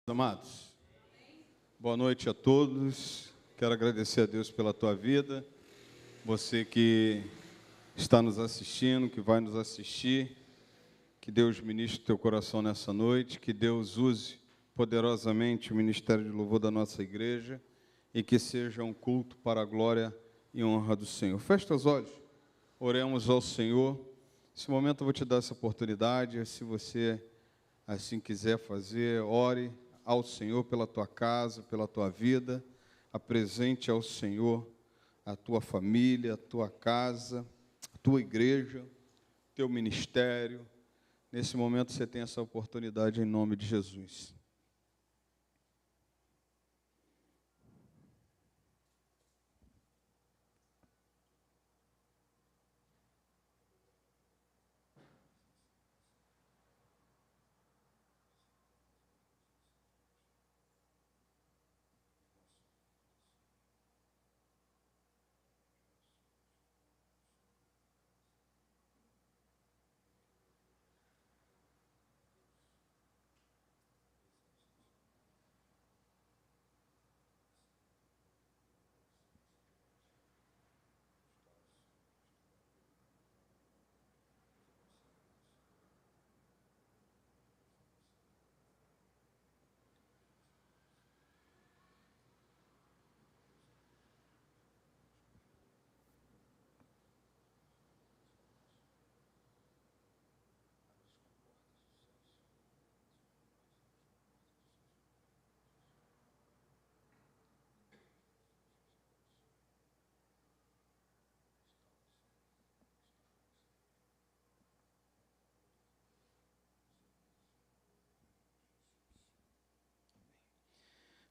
Amados, boa noite a todos. Quero agradecer a Deus pela tua vida, você que está nos assistindo, que vai nos assistir. Que Deus ministre o teu coração nessa noite, que Deus use poderosamente o ministério de louvor da nossa igreja e que seja um culto para a glória e honra do Senhor. Feche os olhos, oremos ao Senhor. Nesse momento eu vou te dar essa oportunidade, se você assim quiser fazer, ore ao Senhor pela tua casa, pela tua vida, apresente ao Senhor a tua família, a tua casa, a tua igreja, teu ministério. Nesse momento você tem essa oportunidade em nome de Jesus.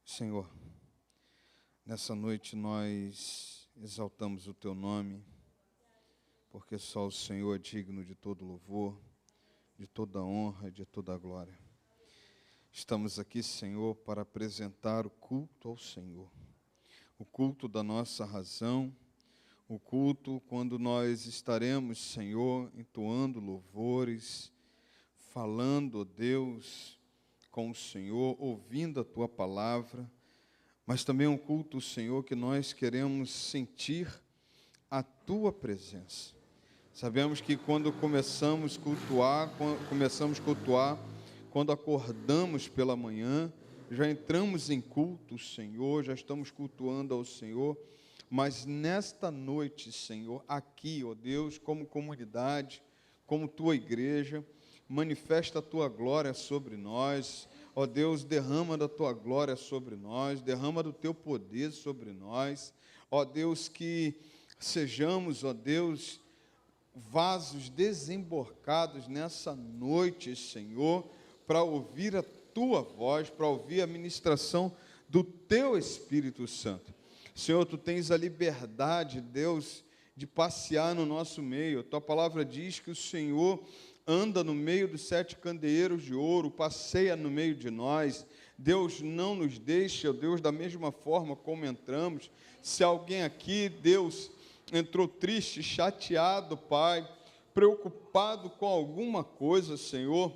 Senhor, nessa noite nós exaltamos o Teu nome, porque só o Senhor é digno de todo louvor, de toda honra, de toda glória. Estamos aqui, Senhor, para apresentar o culto ao Senhor, o culto da nossa razão, o culto quando nós estaremos, Senhor, entoando louvores, falando, ó Deus, com o Senhor, ouvindo a Tua palavra, mas também um culto, Senhor, que nós queremos sentir a Tua presença. Sabemos que quando começamos a cultuar, quando acordamos pela manhã, já entramos em culto, Senhor, já estamos cultuando ao Senhor, mas nesta noite, Senhor, aqui, ó Deus, como comunidade, como Tua igreja, manifesta a Tua glória sobre nós, ó Deus, derrama da Tua glória sobre nós, derrama do Teu poder sobre nós, ó Deus, que sejamos, ó Deus, vasos desemborcados nessa noite, Senhor, para ouvir a Tua voz, para ouvir a ministração do Teu Espírito Santo. Senhor, Tu tens a liberdade, Deus, de passear no nosso meio. Tua palavra diz que o Senhor anda no meio dos 7 candeeiros de ouro, passeia no meio de nós. Deus não nos deixa, Deus, da mesma forma como entramos. Se alguém aqui, Deus, entrou triste, chateado, Pai, preocupado com alguma coisa, Senhor,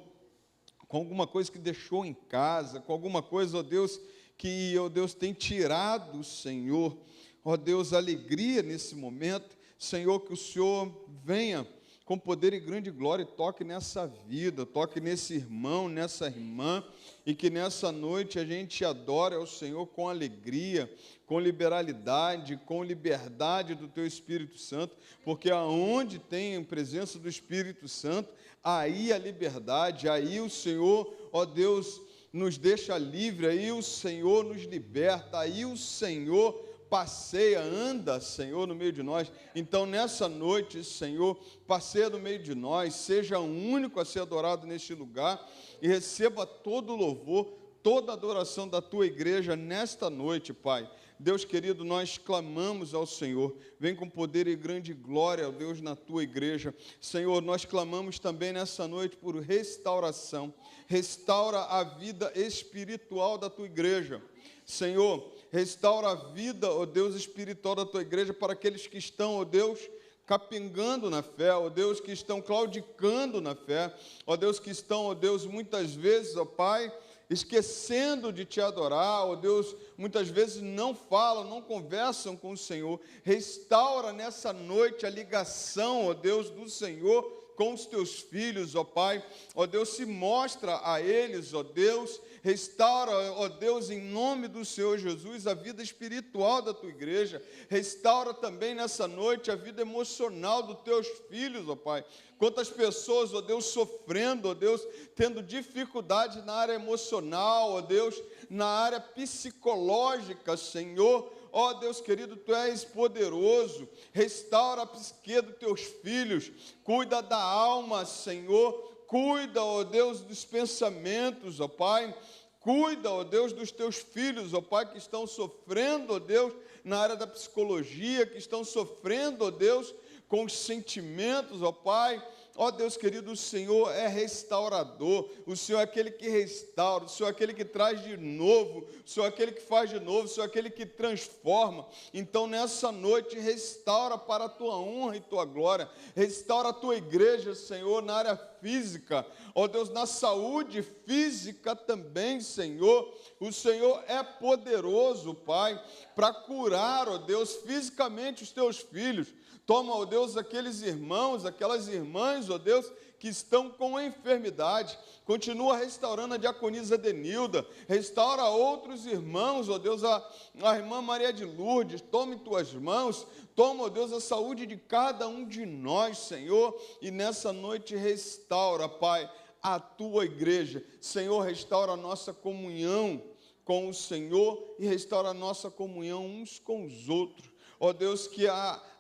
com alguma coisa que deixou em casa, com alguma coisa, ó Deus, que, ó Deus, tem tirado, Senhor, ó Deus, alegria nesse momento, Senhor, que o Senhor venha com poder e grande glória, toque nessa vida, toque nesse irmão, nessa irmã, e que nessa noite a gente adore ao Senhor com alegria, com liberalidade, com liberdade do Teu Espírito Santo, porque aonde tem a presença do Espírito Santo, aí a liberdade, aí o Senhor, ó Deus, nos deixa livre, aí o Senhor nos liberta, aí o Senhor passeia, anda, Senhor, no meio de nós. Então, nessa noite, Senhor, passeia no meio de nós, seja o único a ser adorado neste lugar e receba todo o louvor, toda a adoração da Tua igreja nesta noite, Pai. Deus querido, nós clamamos ao Senhor, vem com poder e grande glória, ó Deus, na Tua igreja. Senhor, nós clamamos também nessa noite por restauração, restaura a vida espiritual da Tua igreja. Senhor, restaura a vida, ó Deus, espiritual da Tua igreja para aqueles que estão, ó Deus, capengando na fé, ó Deus, que estão claudicando na fé, ó Deus, que estão, ó Deus, muitas vezes, ó Pai, esquecendo de te adorar, ó Deus, muitas vezes não falam, não conversam com o Senhor. Restaura nessa noite a ligação, ó Deus, do Senhor com os teus filhos, ó Pai. Ó Deus, se mostra a eles, ó Deus, restaura, ó Deus, em nome do Senhor Jesus, a vida espiritual da tua igreja. Restaura também nessa noite a vida emocional dos teus filhos, ó Pai. Quantas pessoas, ó Deus, sofrendo, ó Deus, tendo dificuldade na área emocional, ó Deus, na área psicológica, Senhor. Ó Deus querido, Tu és poderoso, restaura a psique dos Teus filhos, cuida da alma, Senhor, cuida, ó Deus, dos pensamentos, ó Pai, cuida, ó Deus, dos Teus filhos, ó Pai, que estão sofrendo, ó Deus, na área da psicologia, que estão sofrendo, ó Deus, com os sentimentos, ó Pai. Ó Deus querido, o Senhor é restaurador, o Senhor é aquele que restaura, o Senhor é aquele que traz de novo, o Senhor é aquele que faz de novo, o Senhor é aquele que transforma. Então nessa noite restaura para a tua honra e tua glória, restaura a tua igreja, Senhor, na área física, ó Deus, na saúde física também, Senhor. O Senhor é poderoso, Pai, para curar, ó Deus, fisicamente os teus filhos. Toma, ó Deus, aqueles irmãos, aquelas irmãs, ó Deus, que estão com enfermidade. Continua restaurando a diaconisa Denilda. Restaura outros irmãos, ó Deus, a irmã Maria de Lourdes. Toma em tuas mãos. Toma, ó Deus, a saúde de cada um de nós, Senhor. E nessa noite restaura, Pai, a tua igreja. Senhor, restaura a nossa comunhão com o Senhor e restaura a nossa comunhão uns com os outros. Ó Deus, que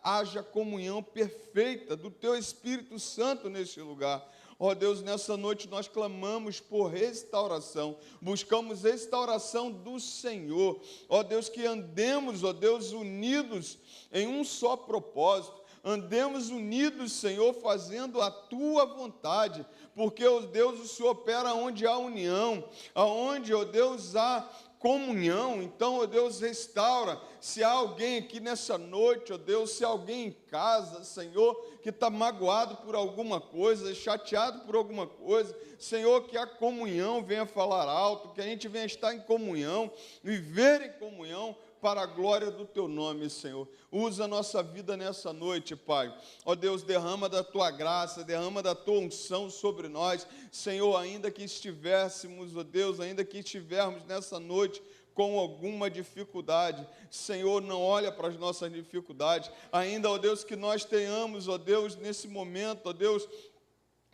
haja comunhão perfeita do Teu Espírito Santo neste lugar. Ó Deus, nessa noite nós clamamos por restauração, buscamos restauração do Senhor. Ó Deus, que andemos, ó Deus, unidos em um só propósito. Andemos unidos, Senhor, fazendo a Tua vontade, porque, ó Deus, o Senhor opera onde há união, aonde, ó Deus, há comunhão. Então, ó Deus, restaura. Se há alguém aqui nessa noite, ó Deus, se há alguém em casa, Senhor, que está magoado por alguma coisa, chateado por alguma coisa, Senhor, que a comunhão venha falar alto, que a gente venha estar em comunhão, viver em comunhão, para a glória do Teu nome, Senhor. Usa a nossa vida nessa noite, Pai. Ó Deus, derrama da Tua graça, derrama da Tua unção sobre nós. Senhor, ainda que estivéssemos, ó Deus, ainda que estivermos nessa noite com alguma dificuldade, Senhor, não olha para as nossas dificuldades. Ainda, ó Deus, que nós tenhamos, ó Deus, nesse momento, ó Deus,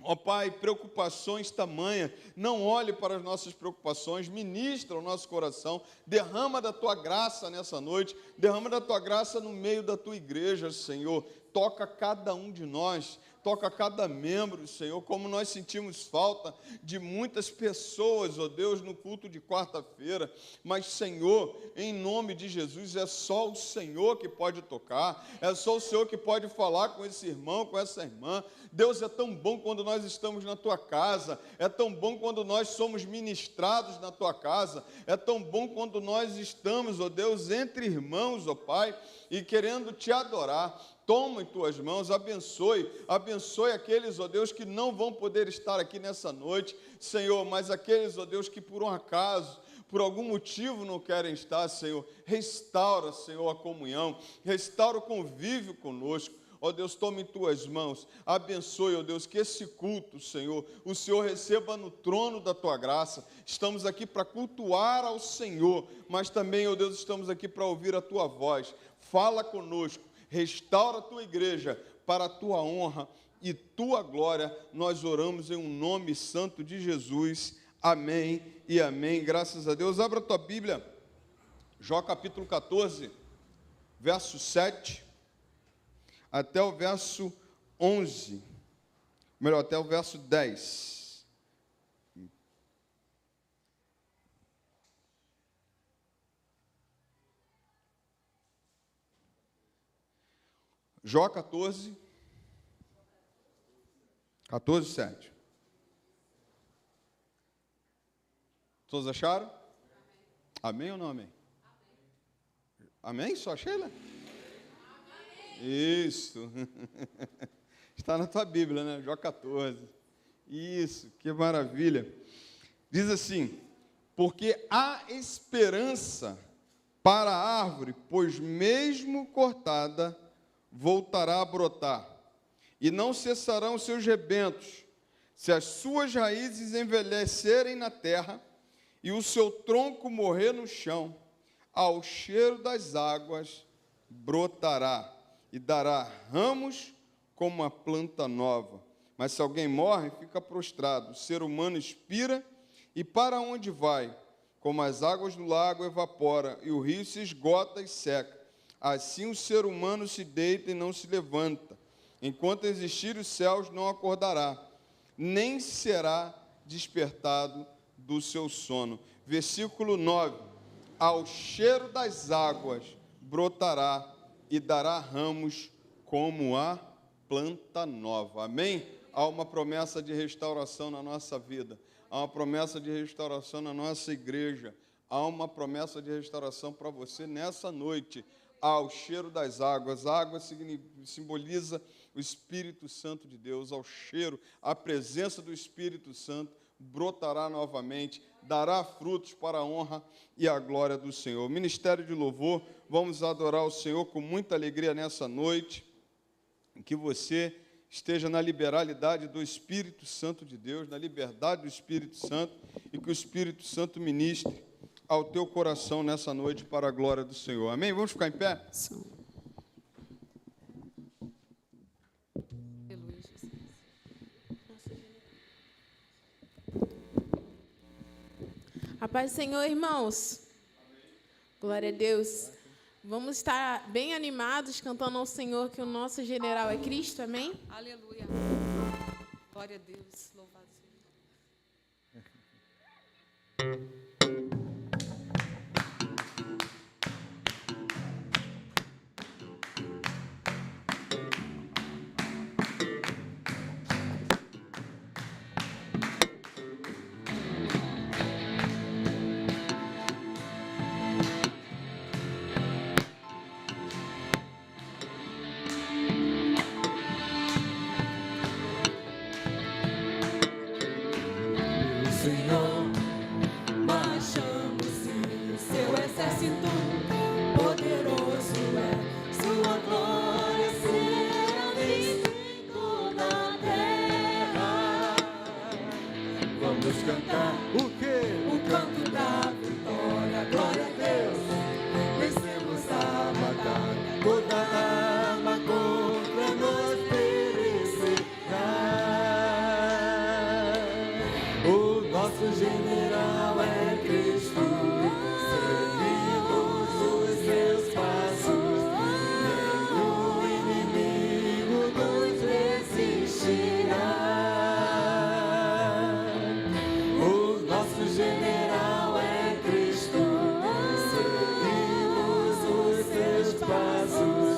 ó Pai, preocupações tamanha, não olhe para as nossas preocupações, ministra o nosso coração, derrama da Tua graça nessa noite, derrama da Tua graça no meio da Tua igreja, Senhor, toca cada um de nós, toca cada membro, Senhor, como nós sentimos falta de muitas pessoas, ó Deus, no culto de quarta-feira, mas, Senhor, em nome de Jesus, é só o Senhor que pode tocar, é só o Senhor que pode falar com esse irmão, com essa irmã. Deus, é tão bom quando nós estamos na Tua casa, é tão bom quando nós somos ministrados na Tua casa, é tão bom quando nós estamos, ó Deus, entre irmãos, ó Pai, e querendo Te adorar. Toma em Tuas mãos, abençoe aqueles, ó Deus, que não vão poder estar aqui nessa noite, Senhor, mas aqueles, ó Deus, que por um acaso, por algum motivo não querem estar, Senhor, restaura, Senhor, a comunhão, restaura o convívio conosco. Ó Deus, tome em Tuas mãos, abençoe, ó Deus, que esse culto, Senhor, o Senhor receba no trono da Tua graça. Estamos aqui para cultuar ao Senhor, mas também, ó Deus, estamos aqui para ouvir a Tua voz. Fala conosco, restaura a Tua igreja para a Tua honra e Tua glória. Nós oramos em um nome santo de Jesus. Amém e amém. Graças a Deus. Abra a tua Bíblia, Jó capítulo 14, verso 7, até o verso 11, melhor, até o verso 10. Jó 14, 7. Todos acharam? Amém ou não amém? Amém? Só Sheila? Isso. Está na tua Bíblia, né? Jó 14. Isso, que maravilha. Diz assim: porque há esperança para a árvore, pois mesmo cortada, voltará a brotar, e não cessarão seus rebentos, se as suas raízes envelhecerem na terra, e o seu tronco morrer no chão, ao cheiro das águas brotará, e dará ramos como uma planta nova. Mas se alguém morre, fica prostrado, o ser humano expira, e para onde vai? Como as águas do lago evapora, e o rio se esgota e seca, assim o ser humano se deita e não se levanta. Enquanto existir os céus, não acordará, nem será despertado do seu sono. Versículo 9: ao cheiro das águas brotará e dará ramos como a planta nova. Amém? Há uma promessa de restauração na nossa vida. Há uma promessa de restauração na nossa igreja. Há uma promessa de restauração para você nessa noite. Ao cheiro das águas. A água simboliza o Espírito Santo de Deus. Ao cheiro, a presença do Espírito Santo brotará novamente, dará frutos para a honra e a glória do Senhor. Ministério de louvor, vamos adorar o Senhor com muita alegria nessa noite. Que você esteja na liberalidade do Espírito Santo de Deus, na liberdade do Espírito Santo, e que o Espírito Santo ministre ao teu coração nessa noite para a glória do Senhor. Amém? Vamos ficar em pé? Sim. Aleluia, Jesus. A paz do Senhor, irmãos. Glória a Deus. Vamos estar bem animados cantando ao Senhor que o nosso general é Cristo, amém? Aleluia. Glória a Deus. Louvado seja. General é Cristo, seguimos os seus passos.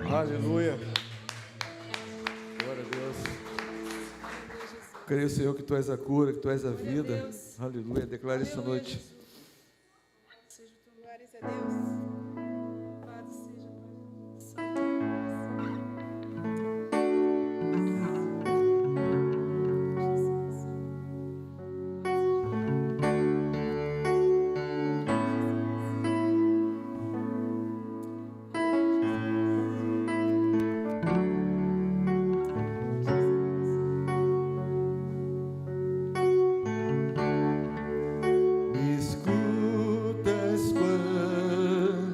Aleluia. Glória a Deus. Creio, Senhor, que Tu és a cura, que Tu és a vida. Aleluia. Declare essa noite. Glórias a Deus. Louvado seja o Santo. Me escutas quando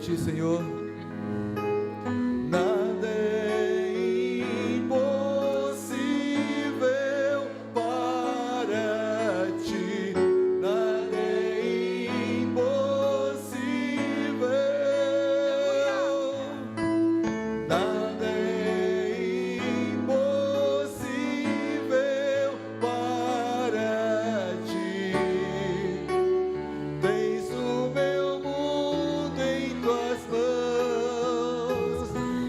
ti, Senhor. Nada é impossível para ti, nada é impossível, nada é impossível para ti. Tens o meu mundo em tuas mãos,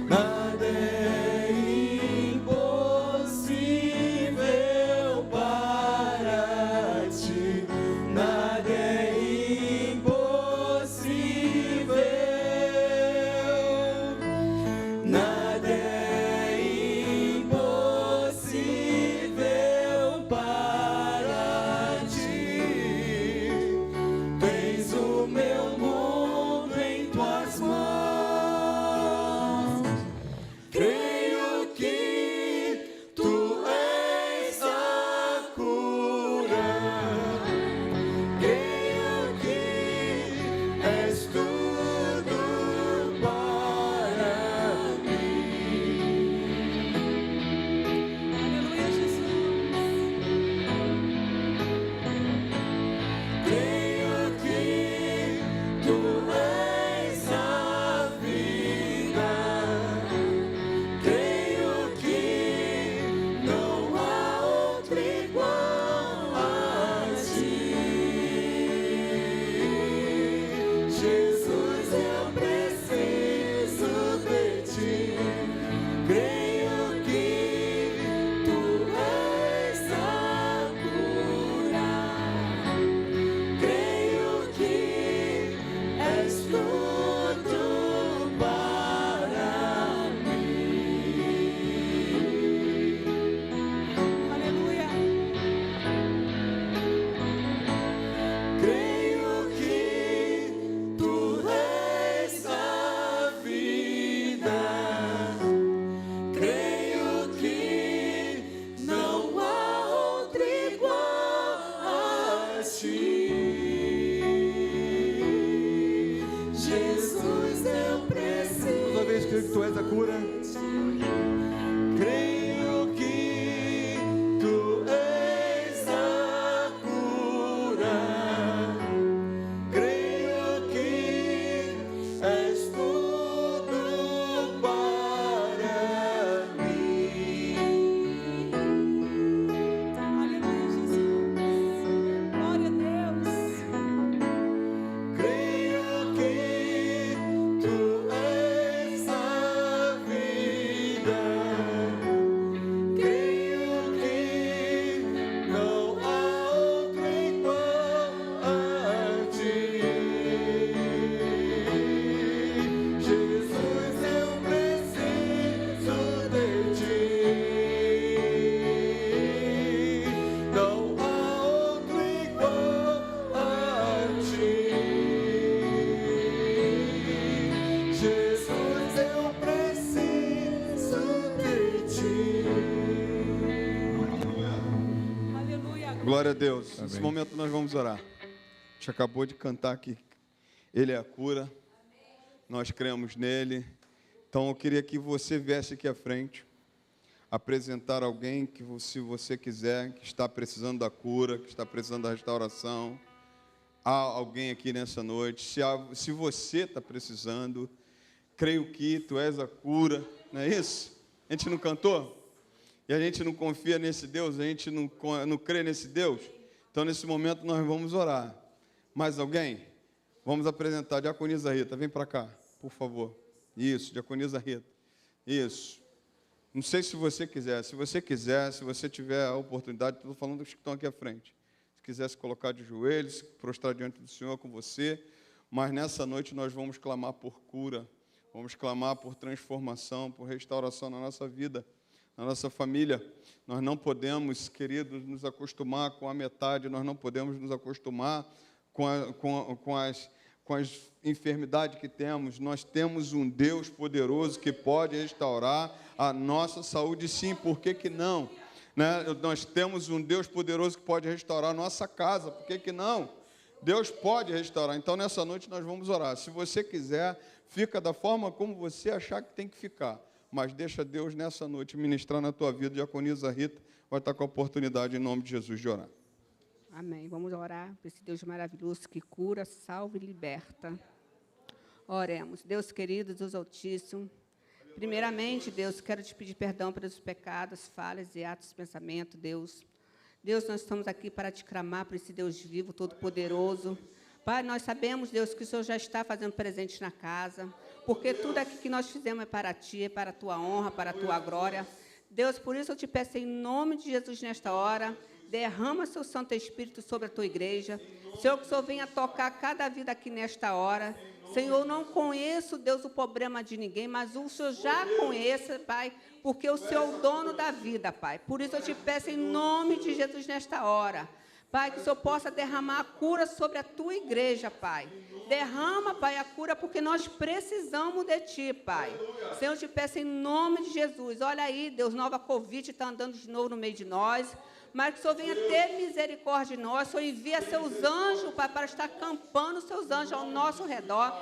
nada é impossível para ti, nada é impossível, nada é impossível para ti. Tens o meu mundo em tuas mãos. Creio que tu és a cura. Creio que és tudo para mim. Aleluia, Jesus. Creio que tu és a vida. Creio que não há outro igual a ti. Jesus, eu preciso de ti. Creio que tu és a cura. Creio que és tudo para mim. Aleluia. Creio que tu és a vida. Creio que não há outro igual a ti. Jesus, eu preciso. Toda vez creio que tu és a cura. Creio que tu és a cura. Creio que és tudo para mim. Aleluia, Jesus. Glória a Deus. Creio que tu és a vida. Creio que não há outro igual a ti. Jesus, eu preciso de ti. Não há outro igual a ti. Jesus, eu preciso de ti. Aleluia. Glória a Deus. Amém. Nesse momento nós vamos orar. A gente acabou de cantar que Ele é a cura. Nós cremos nele. Então eu queria que você viesse aqui à frente, apresentar alguém que, se você quiser, que está precisando da cura, que está precisando da restauração. Há alguém aqui nessa noite. Se você está precisando, creio que tu és a cura. Não é isso? A gente não cantou? E a gente não confia nesse Deus, a gente não crê nesse Deus. Então, nesse momento, nós vamos orar. Mais alguém? Vamos apresentar a diaconisa Rita. Vem para cá, por favor. Isso, diaconisa Rita. Isso. Não sei se você quiser. Se você quiser, se você tiver a oportunidade, estou falando dos que estão aqui à frente. Se quiser se colocar de joelhos, prostrar diante do Senhor com você. Mas nessa noite nós vamos clamar por cura. Vamos clamar por transformação, por restauração na nossa vida, na nossa família. Nós não podemos, queridos, nos acostumar com a metade, nós não podemos nos acostumar com as enfermidades que temos. Nós temos um Deus poderoso que pode restaurar a nossa saúde, sim, por que não? Né? Nós temos um Deus poderoso que pode restaurar a nossa casa, por que não? Deus pode restaurar. Então, nessa noite, nós vamos orar. Se você quiser, fica da forma como você achar que tem que ficar. Mas deixa Deus nessa noite ministrar na tua vida. Diaconisa Rita vai estar com a oportunidade, em nome de Jesus, de orar. Amém. Vamos orar para esse Deus maravilhoso que cura, salva e liberta. Oremos. Deus querido, Deus Altíssimo. Primeiramente, Deus, quero te pedir perdão pelos pecados, falhas e atos de pensamento, Deus. Deus, nós estamos aqui para te clamar por esse Deus vivo, todo-poderoso. Pai, nós sabemos, Deus, que o Senhor já está fazendo presente na casa, porque tudo aqui que nós fizemos é para Ti, é para a Tua honra, para a Tua glória. Deus, por isso eu te peço em nome de Jesus nesta hora, derrama seu Santo Espírito sobre a Tua igreja. Senhor, que o Senhor venha tocar cada vida aqui nesta hora. Senhor, eu não conheço, Deus, o problema de ninguém, mas o Senhor já conhece, Pai, porque o Senhor é o dono da vida, Pai. Por isso eu te peço em nome de Jesus nesta hora, Pai, que o Senhor possa derramar a cura sobre a Tua igreja, Pai. Derrama, Pai, a cura, porque nós precisamos de Ti, Pai. Senhor, eu te peço em nome de Jesus. Olha aí, Deus, nova Covid está andando de novo no meio de nós. Mas que o Senhor venha ter misericórdia de nós. O Senhor envia seus anjos, Pai, para estar acampando seus anjos ao nosso redor,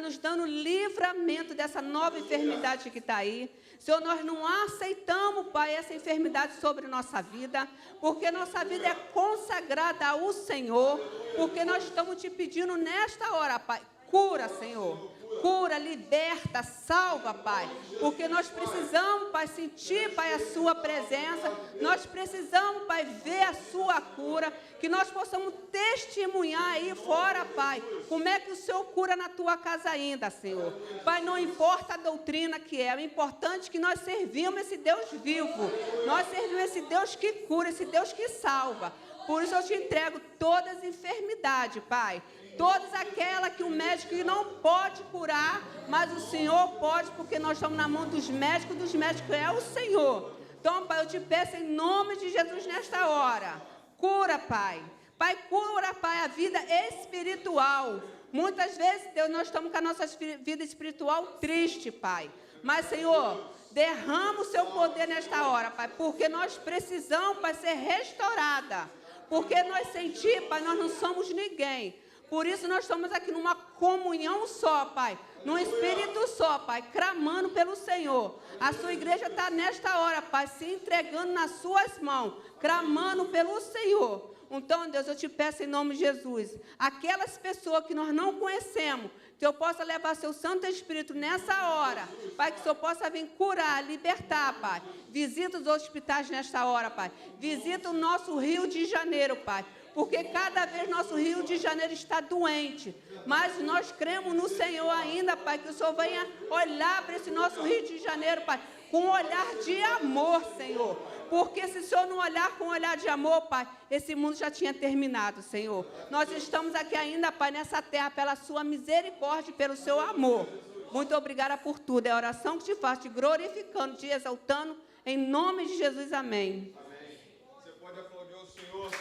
nos dando livramento dessa nova enfermidade que está aí. Senhor, nós não aceitamos, Pai, essa enfermidade sobre nossa vida, porque nossa vida é consagrada ao Senhor, porque nós estamos te pedindo nesta hora, Pai, cura, Senhor. Cura, liberta, salva, Pai, porque nós precisamos, Pai, sentir, Pai, a Sua presença, nós precisamos, Pai, ver a Sua cura, que nós possamos testemunhar aí fora, Pai, como é que o Senhor cura na Tua casa ainda, Senhor. Pai, não importa a doutrina que é, o importante é que nós servimos esse Deus vivo, nós servimos esse Deus que cura, esse Deus que salva. Por isso eu te entrego todas as enfermidades, Pai. Todas aquelas que o médico não pode curar, mas o Senhor pode, porque nós estamos na mão dos médicos é o Senhor. Então, Pai, eu te peço em nome de Jesus nesta hora, cura, Pai. Pai, cura, Pai, a vida espiritual. Muitas vezes, Deus, nós estamos com a nossa vida espiritual triste, Pai. Mas, Senhor, derrama o Seu poder nesta hora, Pai, porque nós precisamos, Pai, ser restaurada. Porque nós sentimos, Pai, nós não somos ninguém. Por isso nós estamos aqui numa comunhão só, Pai, num espírito só, Pai, clamando pelo Senhor. A Sua igreja está nesta hora, Pai, se entregando nas Suas mãos, clamando pelo Senhor. Então, Deus, eu te peço em nome de Jesus, aquelas pessoas que nós não conhecemos, que eu possa levar Seu Santo Espírito nessa hora, Pai, que o Senhor possa vir curar, libertar, Pai. Visita os hospitais nesta hora, Pai. Visita o nosso Rio de Janeiro, Pai. Porque cada vez nosso Rio de Janeiro está doente. Mas nós cremos no Senhor ainda, Pai, que o Senhor venha olhar para esse nosso Rio de Janeiro, Pai, com um olhar de amor, Senhor. Porque se o Senhor não olhar com um olhar de amor, Pai, esse mundo já tinha terminado, Senhor. Nós estamos aqui ainda, Pai, nessa terra, pela Sua misericórdia e pelo Seu amor. Muito obrigada por tudo. É a oração que te faço, te glorificando, te exaltando, em nome de Jesus, amém. Amém. Você pode aplaudir ao Senhor.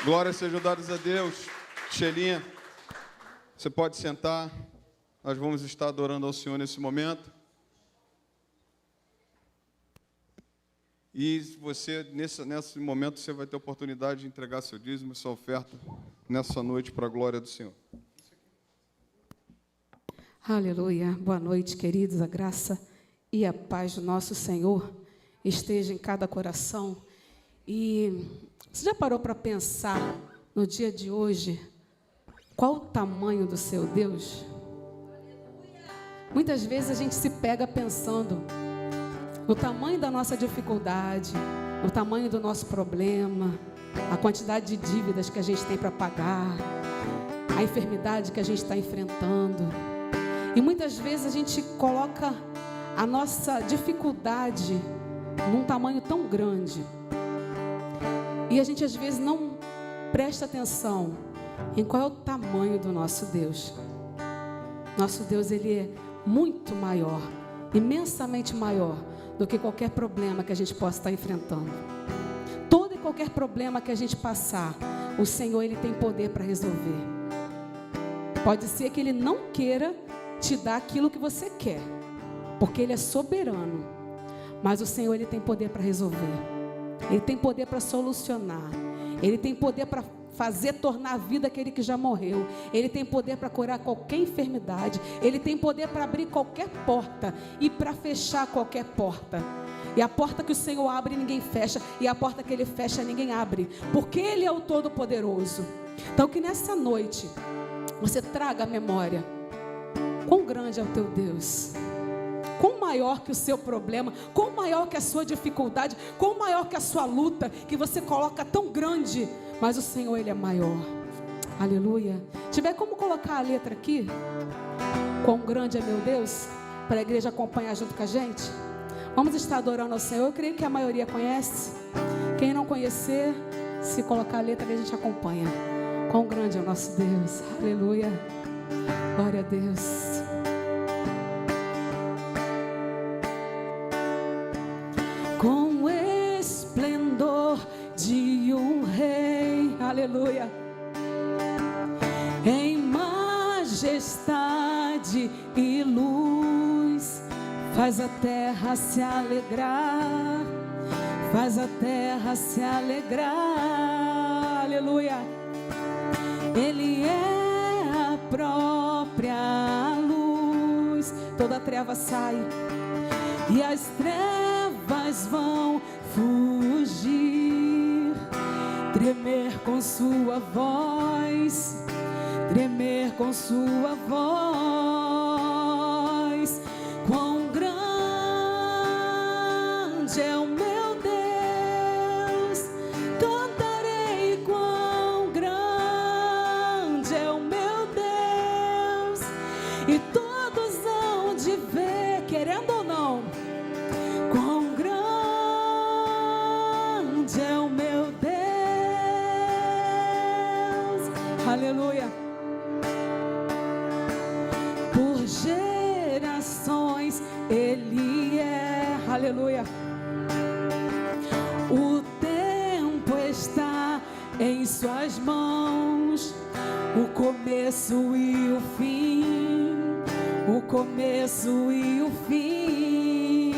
Glórias sejam dadas a Deus. Shelinha, você pode sentar. Nós vamos estar adorando ao Senhor nesse momento. E você, nesse momento, você vai ter a oportunidade de entregar seu dízimo, sua oferta, nessa noite, para a glória do Senhor. Aleluia. Boa noite, queridos. A graça e a paz do nosso Senhor esteja em cada coração. E você já parou para pensar, no dia de hoje, qual o tamanho do seu Deus? Muitas vezes a gente se pega pensando no tamanho da nossa dificuldade, no tamanho do nosso problema, a quantidade de dívidas que a gente tem para pagar, a enfermidade que a gente está enfrentando. E muitas vezes a gente coloca a nossa dificuldade num tamanho tão grande. E a gente às vezes não presta atenção em qual é o tamanho do nosso Deus. Nosso Deus, Ele é muito maior, imensamente maior do que qualquer problema que a gente possa estar enfrentando. Todo e qualquer problema que a gente passar, o Senhor, Ele tem poder para resolver. Pode ser que Ele não queira te dar aquilo que você quer, porque Ele é soberano, mas o Senhor, Ele tem poder para resolver. Ele tem poder para solucionar. Ele tem poder para fazer tornar a vida aquele que já morreu. Ele tem poder para curar qualquer enfermidade. Ele tem poder para abrir qualquer porta e para fechar qualquer porta. E a porta que o Senhor abre, ninguém fecha. E a porta que Ele fecha, ninguém abre. Porque Ele é o Todo-Poderoso. Então que nessa noite você traga a memória. Quão grande é o teu Deus. Quão maior que o seu problema, quão maior que a sua dificuldade, quão maior que a sua luta, que você coloca tão grande, mas o Senhor, Ele é maior. Aleluia. Tiver como colocar a letra aqui? Quão grande é meu Deus? Para a igreja acompanhar junto com a gente. Vamos estar adorando ao Senhor. Eu creio que a maioria conhece. Quem não conhecer, se colocar a letra, a gente acompanha. Quão grande é o nosso Deus. Aleluia. Glória a Deus. Com esplendor de um rei, aleluia, em majestade e luz, faz a terra se alegrar, faz a terra se alegrar, aleluia. Ele é a própria luz, toda treva sai e as trevas vão fugir, tremer com sua voz, tremer com sua voz. Quão grande é o meu Deus, cantarei quão grande é o meu Deus, e todos hão de ver, querendo ou não, quão grande é o meu Deus, aleluia. Por gerações Ele é, aleluia. O tempo está em suas mãos, o começo e o fim, o começo e o fim.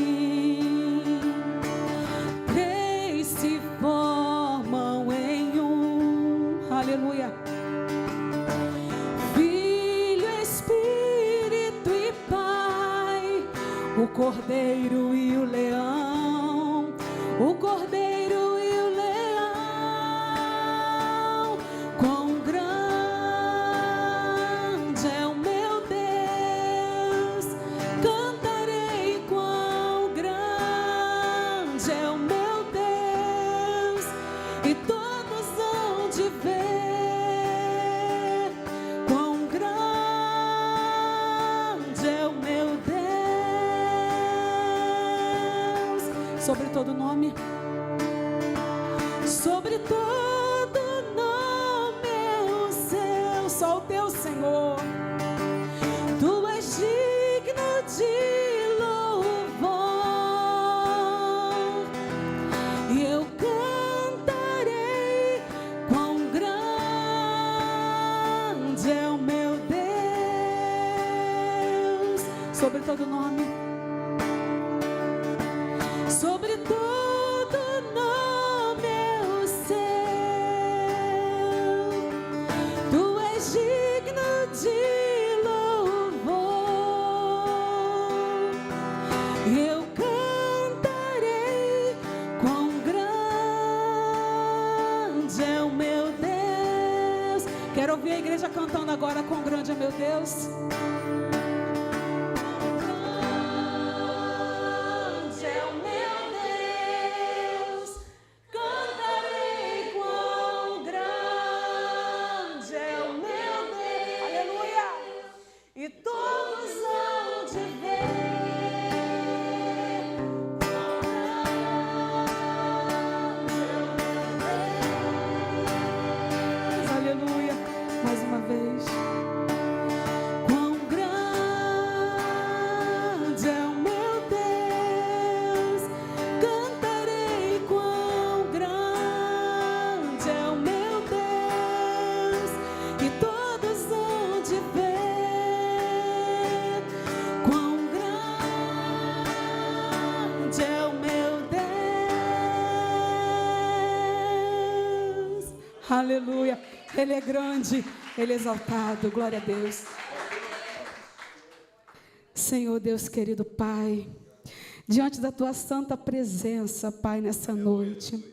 Três se formam em um, aleluia. Filho, Espírito e Pai, o Cordeiro e o Leão, o Cordeiro e o Leão. Quão grande é o meu Deus, cantarei quão grande é o meu Deus, e todos hão de ver quão grande é o meu Deus. Sobre todo nome, sobre todo nome é o seu, só o teu Senhor. Tu és digno de louvor, e eu cantarei quão grande é o meu Deus. Sobre todo nome, sobre todo nome é o seu. Tu és digno de louvor, e eu cantarei quão grande é o meu Deus. Quero ouvir a igreja cantando agora quão grande é meu Deus. Aleluia, mais uma vez. Quão grande Aleluia. Ele é grande, Ele é exaltado. Glória a Deus. Senhor Deus querido Pai, diante da Tua santa presença, Pai, nessa noite,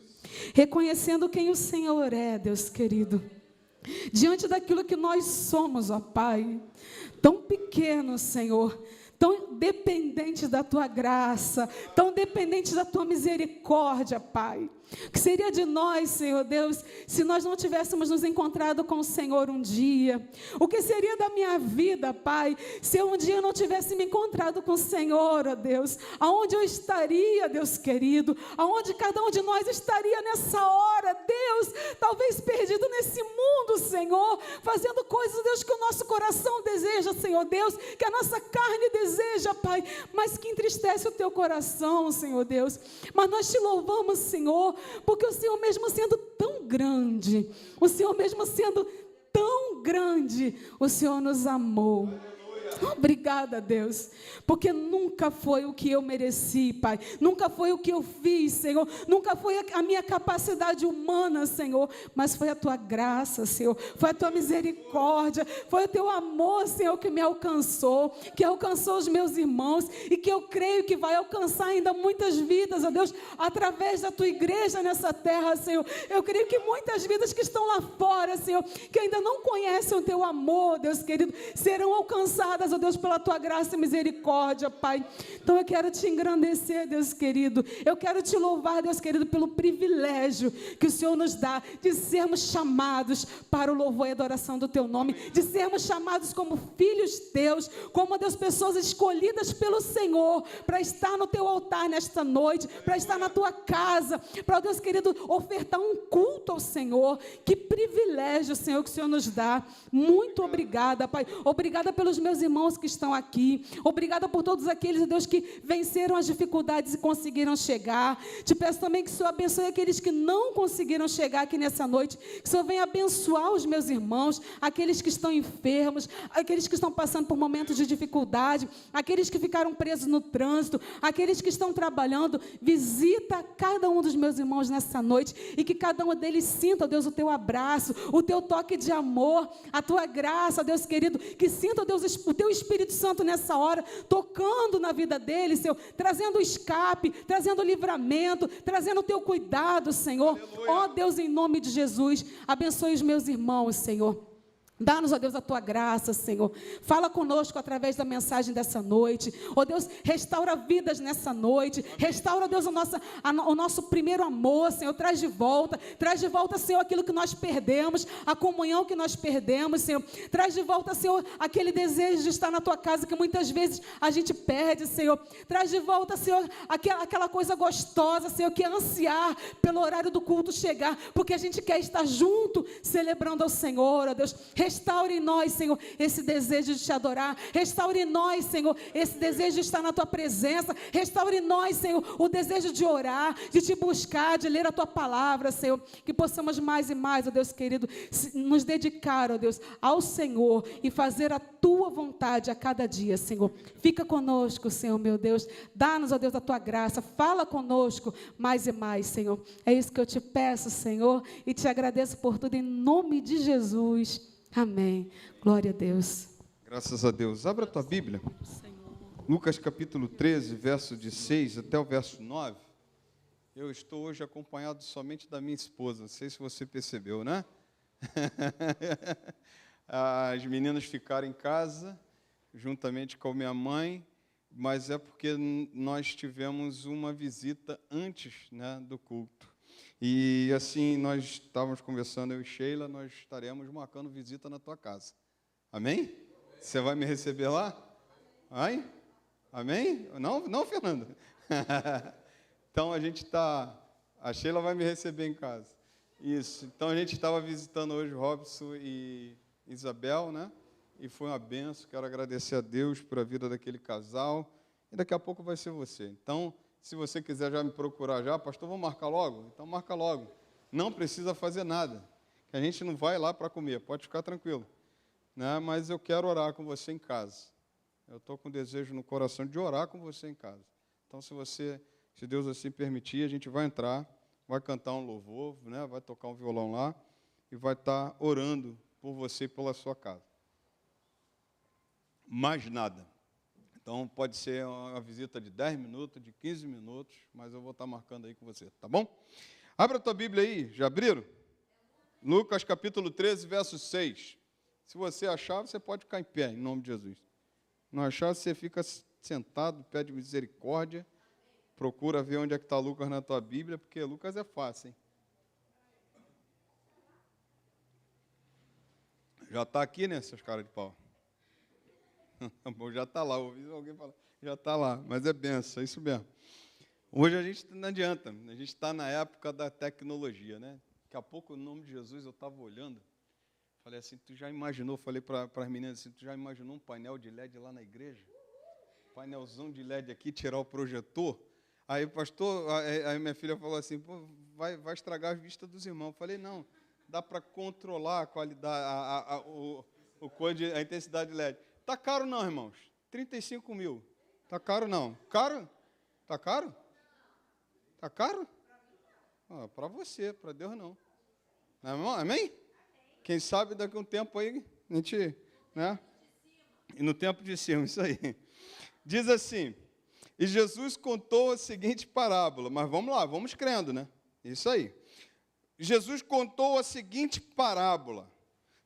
reconhecendo quem o Senhor é, Deus querido, diante daquilo que nós somos, ó Pai, tão pequeno, Senhor, tão dependentes da Tua graça, tão dependentes da Tua misericórdia, Pai. O que seria de nós, Senhor Deus, se nós não tivéssemos nos encontrado com o Senhor um dia? O que seria da minha vida, Pai, se eu um dia não tivesse me encontrado com o Senhor, ó Deus? Aonde eu estaria, Deus querido? Aonde cada um de nós estaria nessa hora, Deus? Talvez perdido nesse mundo, Senhor, fazendo coisas, Deus, que o nosso coração deseja, Senhor Deus, que a nossa carne deseja, Pai, mas que entristece o Teu coração, Senhor Deus. Mas nós Te louvamos, Senhor, porque o Senhor mesmo sendo tão grande, o Senhor mesmo sendo tão grande, o Senhor nos amou. Obrigada, Deus, porque nunca foi o que eu mereci, Pai, nunca foi o que eu fiz, Senhor, nunca foi a minha capacidade humana, Senhor, mas foi a Tua graça, Senhor, foi a Tua misericórdia, foi o Teu amor, Senhor, que me alcançou, que alcançou os meus irmãos e que eu creio que vai alcançar ainda muitas vidas, ó Deus, através da Tua igreja nessa terra, Senhor. Eu creio que muitas vidas que estão lá fora, Senhor, que ainda não conhecem o Teu amor, Deus querido, serão alcançadas, ó Deus, pela Tua graça e misericórdia, Pai. Então eu quero Te engrandecer, Deus querido. Eu quero Te louvar, Deus querido, pelo privilégio que o Senhor nos dá de sermos chamados para o louvor e adoração do Teu nome, de sermos chamados como filhos Teus, como, Deus, pessoas escolhidas pelo Senhor para estar no Teu altar nesta noite, para estar na Tua casa, para, Deus querido, ofertar um culto ao Senhor. Que privilégio, Senhor, que o Senhor nos dá. Muito obrigada, Pai. Obrigada pelos meus irmãos que estão aqui. Obrigada por todos aqueles, Deus, que venceram as dificuldades e conseguiram chegar. Te peço também que o Senhor abençoe aqueles que não conseguiram chegar aqui nessa noite. Que o Senhor venha abençoar os meus irmãos, aqueles que estão enfermos, aqueles que estão passando por momentos de dificuldade, aqueles que ficaram presos no trânsito, aqueles que estão trabalhando. Visita cada um dos meus irmãos nessa noite e que cada um deles sinta, Deus, o Teu abraço, o Teu toque de amor, a Tua graça, Deus querido, que sinta, Deus, o Teu Espírito Santo nessa hora, tocando na vida deles, Senhor, trazendo escape, trazendo livramento, trazendo o Teu cuidado, Senhor. Ó Deus, em nome de Jesus, abençoe os meus irmãos, Senhor. Dá-nos, ó Deus, a Tua graça, Senhor. Fala conosco através da mensagem dessa noite. Ó Deus, restaura vidas nessa noite. Restaura, Deus, o nosso primeiro amor, Senhor. Traz de volta, Senhor, aquilo que nós perdemos, a comunhão que nós perdemos, Senhor. Traz de volta, Senhor, aquele desejo de estar na Tua casa que muitas vezes a gente perde, Senhor. Traz de volta, Senhor, aquela coisa gostosa, Senhor, que é ansiar pelo horário do culto chegar, porque a gente quer estar junto, celebrando ao Senhor, ó Deus. Restaure em nós, Senhor, esse desejo de Te adorar. Restaure em nós, Senhor, esse desejo de estar na Tua presença. Restaure em nós, Senhor, o desejo de orar, de Te buscar, de ler a Tua palavra, Senhor. Que possamos mais e mais, ó Deus querido, nos dedicar, ó Deus, ao Senhor e fazer a Tua vontade a cada dia, Senhor. Fica conosco, Senhor, meu Deus. Dá-nos, ó Deus, a Tua graça. Fala conosco mais e mais, Senhor. É isso que eu Te peço, Senhor, e Te agradeço por tudo em nome de Jesus. Amém. Glória a Deus. Graças a Deus. Abra a tua Bíblia. Lucas capítulo 13, verso de 6 até o verso 9. Eu estou hoje acompanhado somente da minha esposa. Não sei se você percebeu, né? As meninas ficaram em casa, juntamente com a minha mãe, mas é porque nós tivemos uma visita antes, né, do culto. E assim, nós estávamos conversando, eu e Sheila, nós estaremos marcando visita na tua casa. Amém? Você vai me receber lá? Vai? Amém? Não, Fernando? Então, a Sheila vai me receber em casa. Isso. Então, a gente estava visitando hoje Robson e Isabel, né? E foi uma benção. Quero agradecer a Deus por a vida daquele casal. E daqui a pouco vai ser você. Então, se você quiser já me procurar já, pastor, vamos marcar logo? Então marca logo. Não precisa fazer nada, que a gente não vai lá para comer, pode ficar tranquilo. Né? Mas eu quero orar com você em casa. Eu estou com desejo no coração de orar com você em casa. Então, se Deus assim permitir, a gente vai entrar, vai cantar um louvor, né? Vai tocar um violão lá, e vai estar orando por você e pela sua casa. Mais nada. Então, pode ser uma visita de 10 minutos, de 15 minutos, mas eu vou estar marcando aí com você, tá bom? Abra a tua Bíblia aí, já abriram? Lucas capítulo 13, verso 6. Se você achar, você pode ficar em pé, em nome de Jesus. Não achar, você fica sentado, pede misericórdia, procura ver onde é que está Lucas na tua Bíblia, porque Lucas é fácil, hein? Já está aqui, né, seus caras de pau? Já está lá, ouvi alguém falar, já está lá, mas é benção, é isso mesmo. Hoje a gente não adianta, a gente está na época da tecnologia, né? Daqui a pouco, no nome de Jesus, eu estava olhando, falei assim, tu já imaginou, falei para as meninas assim, tu já imaginou um painel de LED lá na igreja? Painelzão de LED aqui, tirar o projetor? Aí, pastor, aí minha filha falou assim, pô, vai estragar a vista dos irmãos. Eu falei, não, dá para controlar a qualidade, a intensidade de LED. Tá caro não, irmãos? 35 mil. Tá caro não? Caro? Tá caro? Tá caro? Ah, para você, para Deus não. Amém? Quem sabe daqui a um tempo aí, a gente, né? E no tempo de cima, isso aí. Diz assim, e Jesus contou a seguinte parábola, mas vamos lá, vamos crendo, né? Isso aí. Jesus contou a seguinte parábola.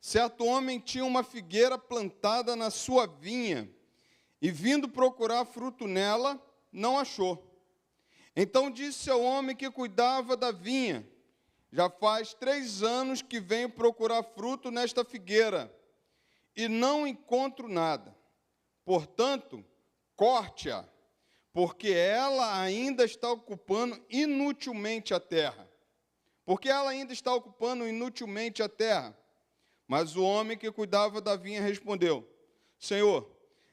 Certo homem tinha uma figueira plantada na sua vinha, e vindo procurar fruto nela, não achou. Então disse ao homem que cuidava da vinha, já faz 3 anos que venho procurar fruto nesta figueira, e não encontro nada. Portanto, corte-a, porque ela ainda está ocupando inutilmente a terra. Porque ela ainda está ocupando inutilmente a terra. Mas o homem que cuidava da vinha respondeu, Senhor,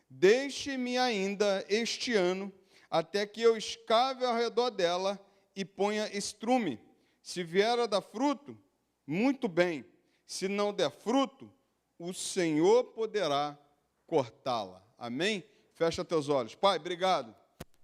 deixe-me ainda este ano, até que eu escave ao redor dela e ponha estrume. Se vier a dar fruto, muito bem. Se não der fruto, o Senhor poderá cortá-la. Amém? Fecha teus olhos. Pai, obrigado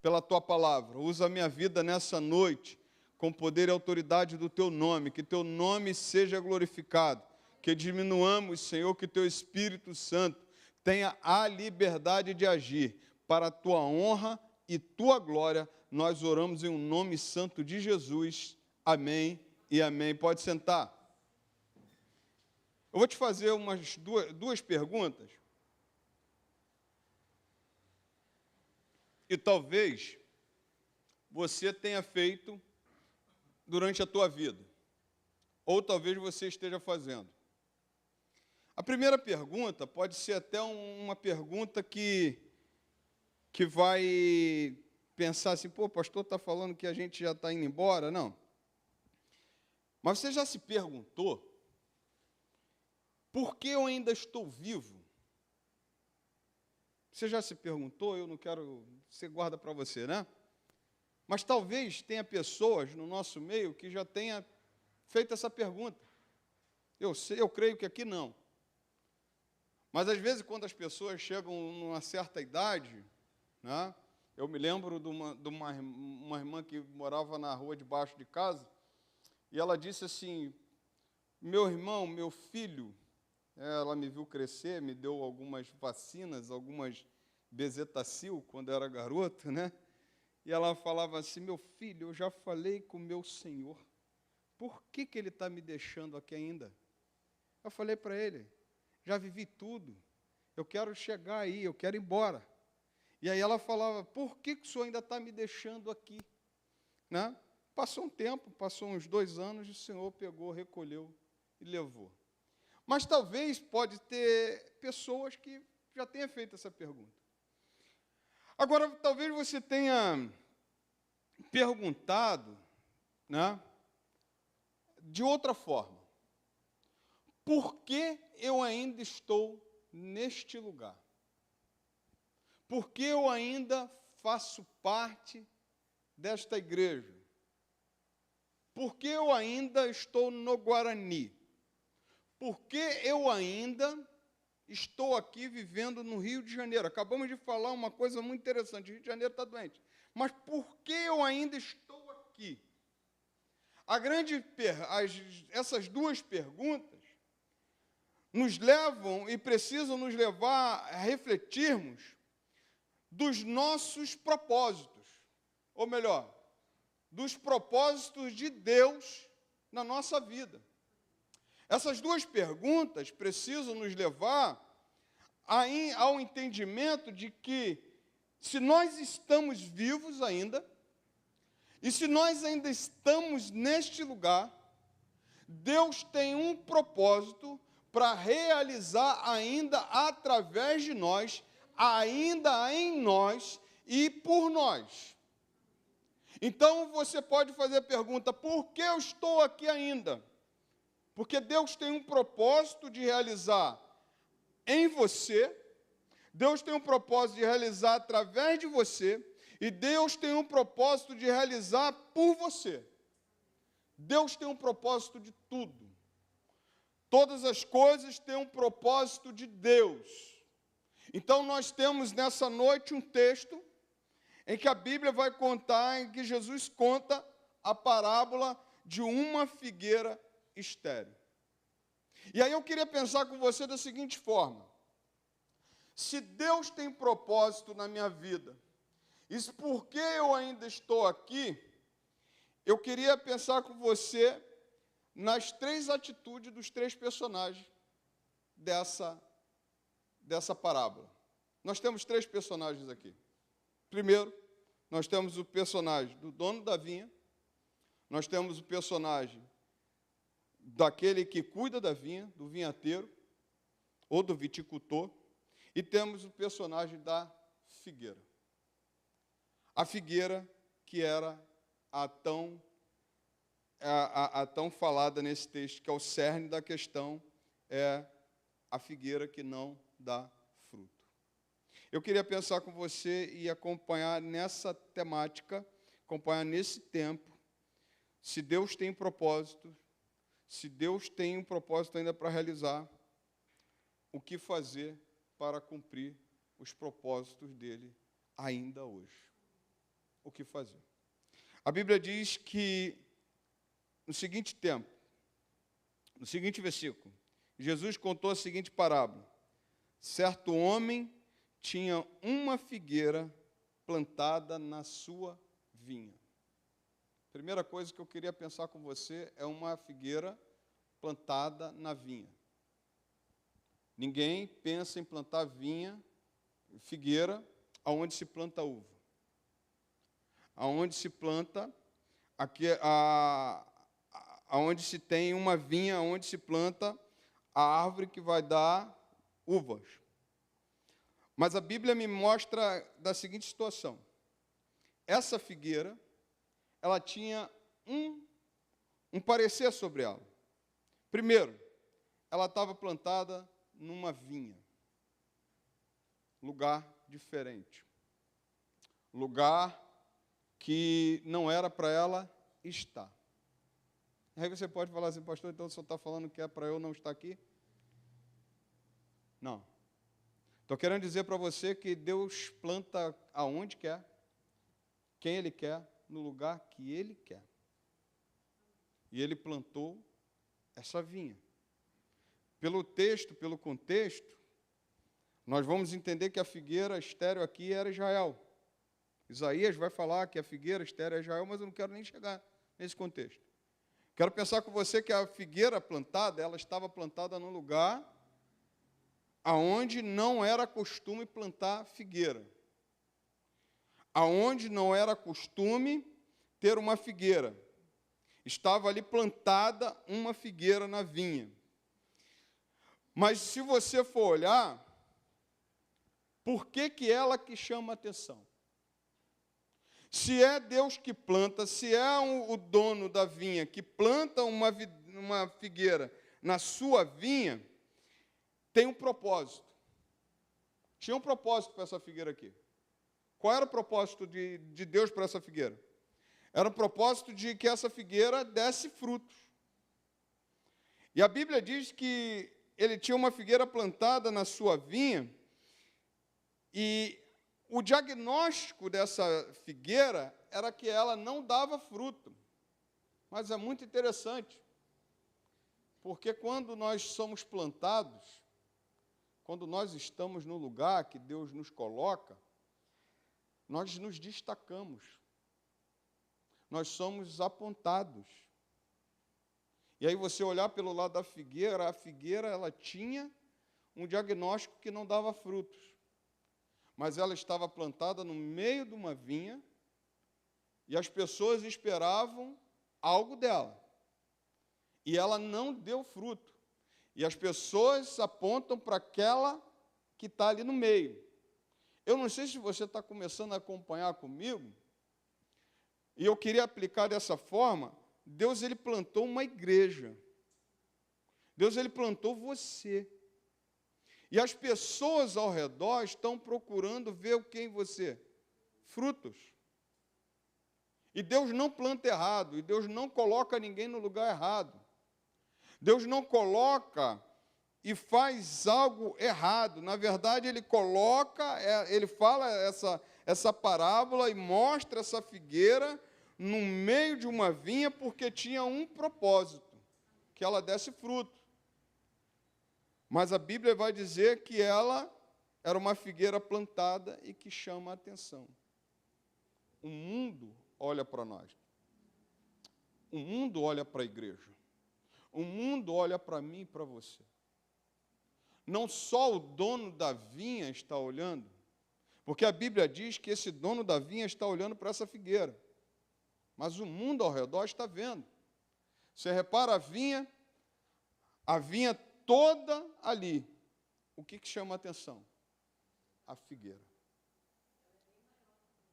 pela tua palavra. Usa a minha vida nessa noite com poder e autoridade do teu nome. Que teu nome seja glorificado. Que diminuamos, Senhor, que teu Espírito Santo tenha a liberdade de agir para a tua honra e tua glória. Nós oramos em um nome santo de Jesus. Amém e amém. Pode sentar. Eu vou te fazer umas duas perguntas. E talvez você tenha feito durante a tua vida. Ou talvez você esteja fazendo. A primeira pergunta pode ser até uma pergunta que vai pensar assim, pô, o pastor está falando que a gente já está indo embora. Não. Mas você já se perguntou, por que eu ainda estou vivo? Você já se perguntou? Eu não quero, você guarda para você, né? Mas talvez tenha pessoas no nosso meio que já tenha feito essa pergunta. Eu creio que aqui não. Mas, às vezes, quando as pessoas chegam numa certa idade, né, eu me lembro de uma irmã que morava na rua debaixo de casa, e ela disse assim, meu irmão, meu filho, ela me viu crescer, me deu algumas vacinas, algumas bezetacil, quando eu era garoto, né? E ela falava assim, meu filho, eu já falei com o meu Senhor, por que ele está me deixando aqui ainda? Eu falei para ele, já vivi tudo, eu quero chegar aí, eu quero ir embora. E aí ela falava, por que o senhor ainda está me deixando aqui? Né? Passou um tempo, passou uns 2 anos, e o Senhor pegou, recolheu e levou. Mas talvez pode ter pessoas que já tenham feito essa pergunta. Agora, talvez você tenha perguntado, né, de outra forma. Por que eu ainda estou neste lugar? Por que eu ainda faço parte desta igreja? Por que eu ainda estou no Guarani? Por que eu ainda estou aqui vivendo no Rio de Janeiro? Acabamos de falar uma coisa muito interessante, o Rio de Janeiro está doente. Mas por que eu ainda estou aqui? Essas 2 perguntas nos levam e precisam nos levar a refletirmos dos nossos propósitos, ou melhor, dos propósitos de Deus na nossa vida. Essas duas perguntas precisam nos levar ao entendimento de que, se nós estamos vivos ainda, e se nós ainda estamos neste lugar, Deus tem um propósito para realizar ainda através de nós, ainda em nós e por nós. Então você pode fazer a pergunta: por que eu estou aqui ainda? Porque Deus tem um propósito de realizar em você, Deus tem um propósito de realizar através de você, e Deus tem um propósito de realizar por você. Deus tem um propósito de tudo. Todas as coisas têm um propósito de Deus. Então nós temos nessa noite um texto em que a Bíblia vai contar, em que Jesus conta a parábola de uma figueira estéril. E aí eu queria pensar com você da seguinte forma: se Deus tem propósito na minha vida, e por que eu ainda estou aqui, eu queria pensar com você nas três atitudes dos três personagens dessa parábola. Nós temos três personagens aqui. Primeiro, nós temos o personagem do dono da vinha, nós temos o personagem daquele que cuida da vinha, do vinhateiro, ou do viticultor, e temos o personagem da figueira. A figueira que era a tão falada nesse texto, que é o cerne da questão, é a figueira que não dá fruto. Eu queria pensar com você e acompanhar nessa temática, acompanhar nesse tempo, se Deus tem propósito, se Deus tem um propósito ainda para realizar, o que fazer para cumprir os propósitos dele ainda hoje. O que fazer? A Bíblia diz que, no seguinte tempo, no seguinte versículo, Jesus contou a seguinte parábola: certo homem tinha uma figueira plantada na sua vinha. Primeira coisa que eu queria pensar com você é uma figueira plantada na vinha. Ninguém pensa em plantar figueira, aonde se planta uva. Aonde se planta, aonde se tem uma vinha, aonde se planta a árvore que vai dar uvas. Mas a Bíblia me mostra da seguinte situação: essa figueira, ela tinha um parecer sobre ela. Primeiro, ela estava plantada numa vinha, lugar diferente, lugar que não era para ela estar. Aí você pode falar assim: pastor, então o senhor está falando que é para eu não estar aqui? Não. Estou querendo dizer para você que Deus planta aonde quer, quem Ele quer, no lugar que Ele quer. E Ele plantou essa vinha. Pelo texto, pelo contexto, nós vamos entender que a figueira estéril aqui era Israel. Isaías vai falar que a figueira estéril é Israel, mas eu não quero nem chegar nesse contexto. Quero pensar com você que a figueira plantada, ela estava plantada num lugar aonde não era costume plantar figueira. Aonde não era costume ter uma figueira. Estava ali plantada uma figueira na vinha. Mas se você for olhar, por que ela que chama a atenção? Se é Deus que planta, se é o dono da vinha que planta uma figueira na sua vinha, tem um propósito. Tinha um propósito para essa figueira aqui. Qual era o propósito de Deus para essa figueira? Era o propósito de que essa figueira desse frutos. E a Bíblia diz que ele tinha uma figueira plantada na sua vinha, e o diagnóstico dessa figueira era que ela não dava fruto. Mas é muito interessante. Porque quando nós somos plantados, quando nós estamos no lugar que Deus nos coloca, nós nos destacamos. Nós somos apontados. E aí você olhar pelo lado da figueira, a figueira ela tinha um diagnóstico que não dava frutos. Mas ela estava plantada no meio de uma vinha e as pessoas esperavam algo dela. E ela não deu fruto. E as pessoas apontam para aquela que está ali no meio. Eu não sei se você está começando a acompanhar comigo, e eu queria aplicar dessa forma. Deus, ele plantou uma igreja. Deus, ele plantou você. E as pessoas ao redor estão procurando ver o que em você? Frutos. E Deus não planta errado, e Deus não coloca ninguém no lugar errado. Deus não coloca e faz algo errado. Na verdade, ele coloca, ele fala essa parábola e mostra essa figueira no meio de uma vinha porque tinha um propósito, que ela desse fruto. Mas a Bíblia vai dizer que ela era uma figueira plantada e que chama a atenção. O mundo olha para nós. O mundo olha para a igreja. O mundo olha para mim e para você. Não só o dono da vinha está olhando, porque a Bíblia diz que esse dono da vinha está olhando para essa figueira, mas o mundo ao redor está vendo. Você repara a vinha toda ali. O que chama a atenção? A figueira.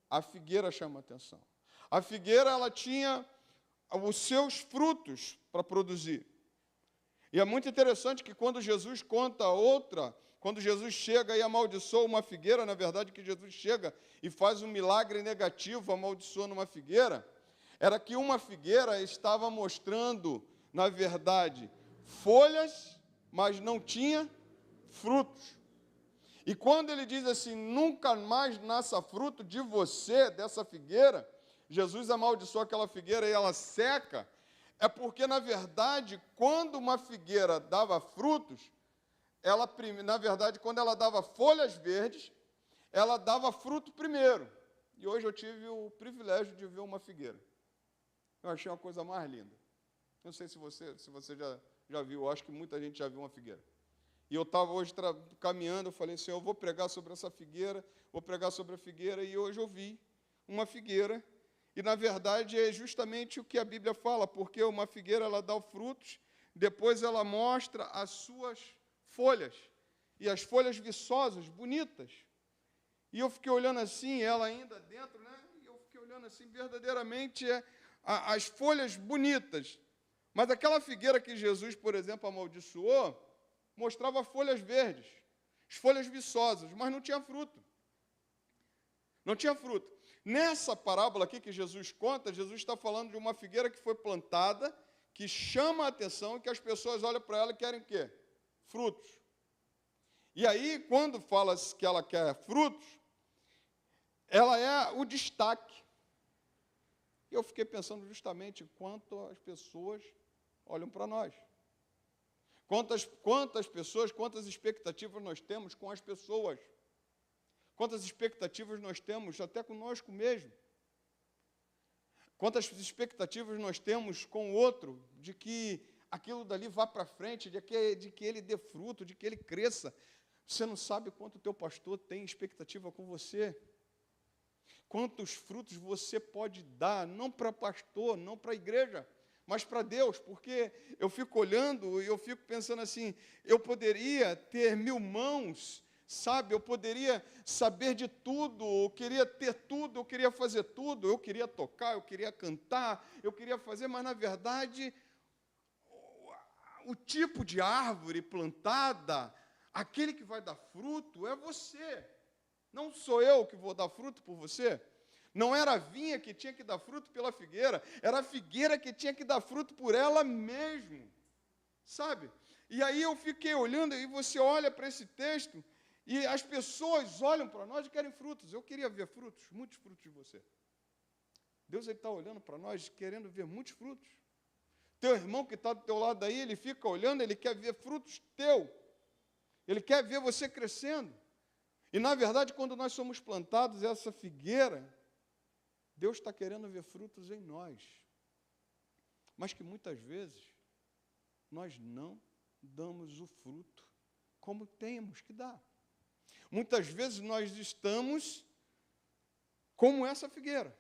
A figueira chama a atenção. A figueira, ela tinha os seus frutos para produzir. E é muito interessante que quando Jesus conta outra, quando Jesus chega e amaldiçoa uma figueira, na verdade que Jesus chega e faz um milagre negativo amaldiçoando uma figueira, era que uma figueira estava mostrando, na verdade, folhas, mas não tinha frutos. E quando ele diz assim, nunca mais nasça fruto de você, dessa figueira, Jesus amaldiçoa aquela figueira e ela seca, é porque, na verdade, quando uma figueira dava frutos, na verdade, quando ela dava folhas verdes, ela dava fruto primeiro. E hoje eu tive o privilégio de ver uma figueira. Eu achei uma coisa mais linda. Não sei se você já viu, eu acho que muita gente já viu uma figueira. E eu estava hoje caminhando, eu falei, Senhor, eu vou pregar sobre essa figueira, vou pregar sobre a figueira, e hoje eu vi uma figueira. E, na verdade, é justamente o que a Bíblia fala, porque uma figueira, ela dá frutos, depois ela mostra as suas folhas, e as folhas viçosas, bonitas. E eu fiquei olhando assim, ela ainda dentro, né? E eu fiquei olhando assim, verdadeiramente, as folhas bonitas. Mas aquela figueira que Jesus, por exemplo, amaldiçoou, mostrava folhas verdes, as folhas viçosas, mas não tinha fruto. Não tinha fruto. Nessa parábola aqui que Jesus conta, Jesus está falando de uma figueira que foi plantada, que chama a atenção e que as pessoas olham para ela e querem o quê? Frutos. E aí, quando fala que ela quer frutos, ela é o destaque. E eu fiquei pensando justamente quanto as pessoas olham para nós. Quantas pessoas, quantas expectativas nós temos com as pessoas. Quantas expectativas nós temos até conosco mesmo. Quantas expectativas nós temos com o outro, de que aquilo dali vá para frente, de que ele dê fruto, de que ele cresça. Você não sabe quanto o teu pastor tem expectativa com você. Quantos frutos você pode dar, não para pastor, não para a igreja, mas para Deus, porque eu fico olhando e eu fico pensando assim, eu poderia ter 1000 mãos, sabe, eu poderia saber de tudo, eu queria ter tudo, eu queria fazer tudo, eu queria tocar, eu queria cantar, eu queria fazer, mas na verdade, o tipo de árvore plantada, aquele que vai dar fruto é você. Não sou eu que vou dar fruto por você. Não era a vinha que tinha que dar fruto pela figueira, era a figueira que tinha que dar fruto por ela mesmo. Sabe? E aí eu fiquei olhando, e você olha para esse texto, e as pessoas olham para nós e querem frutos. Eu queria ver frutos, muitos frutos de você. Deus está olhando para nós, querendo ver muitos frutos. Teu irmão que está do teu lado aí, ele fica olhando, ele quer ver frutos teu. Ele quer ver você crescendo. E, na verdade, quando nós somos plantados, essa figueira, Deus está querendo ver frutos em nós. Mas que muitas vezes nós não damos o fruto como temos que dar. Muitas vezes nós estamos como essa figueira.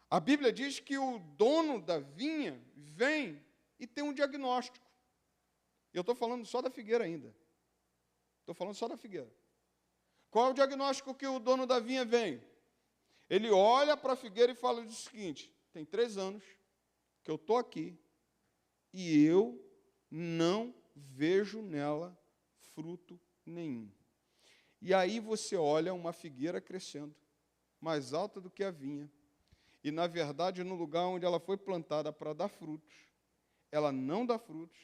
A Bíblia diz que o dono da vinha vem e tem um diagnóstico. Eu estou falando só da figueira ainda. Estou falando só da figueira. Qual é o diagnóstico que o dono da vinha vem? Ele olha para a figueira e fala o seguinte: tem 3 anos que eu estou aqui e eu não vejo nela fruto nenhum. E aí você olha uma figueira crescendo, mais alta do que a vinha, e, na verdade, no lugar onde ela foi plantada para dar frutos, ela não dá frutos,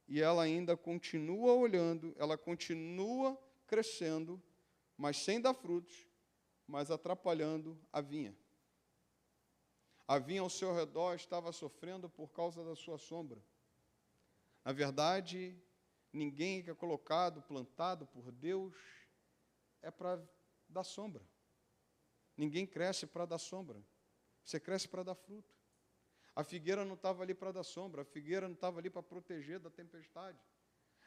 e ela ainda continua olhando, ela continua crescendo, mas sem dar frutos, mas atrapalhando a vinha. A vinha ao seu redor estava sofrendo por causa da sua sombra. Na verdade, ninguém que é colocado, plantado por Deus, é para dar sombra. Ninguém cresce para dar sombra. Você cresce para dar fruto. A figueira não estava ali para dar sombra, a figueira não estava ali para proteger da tempestade.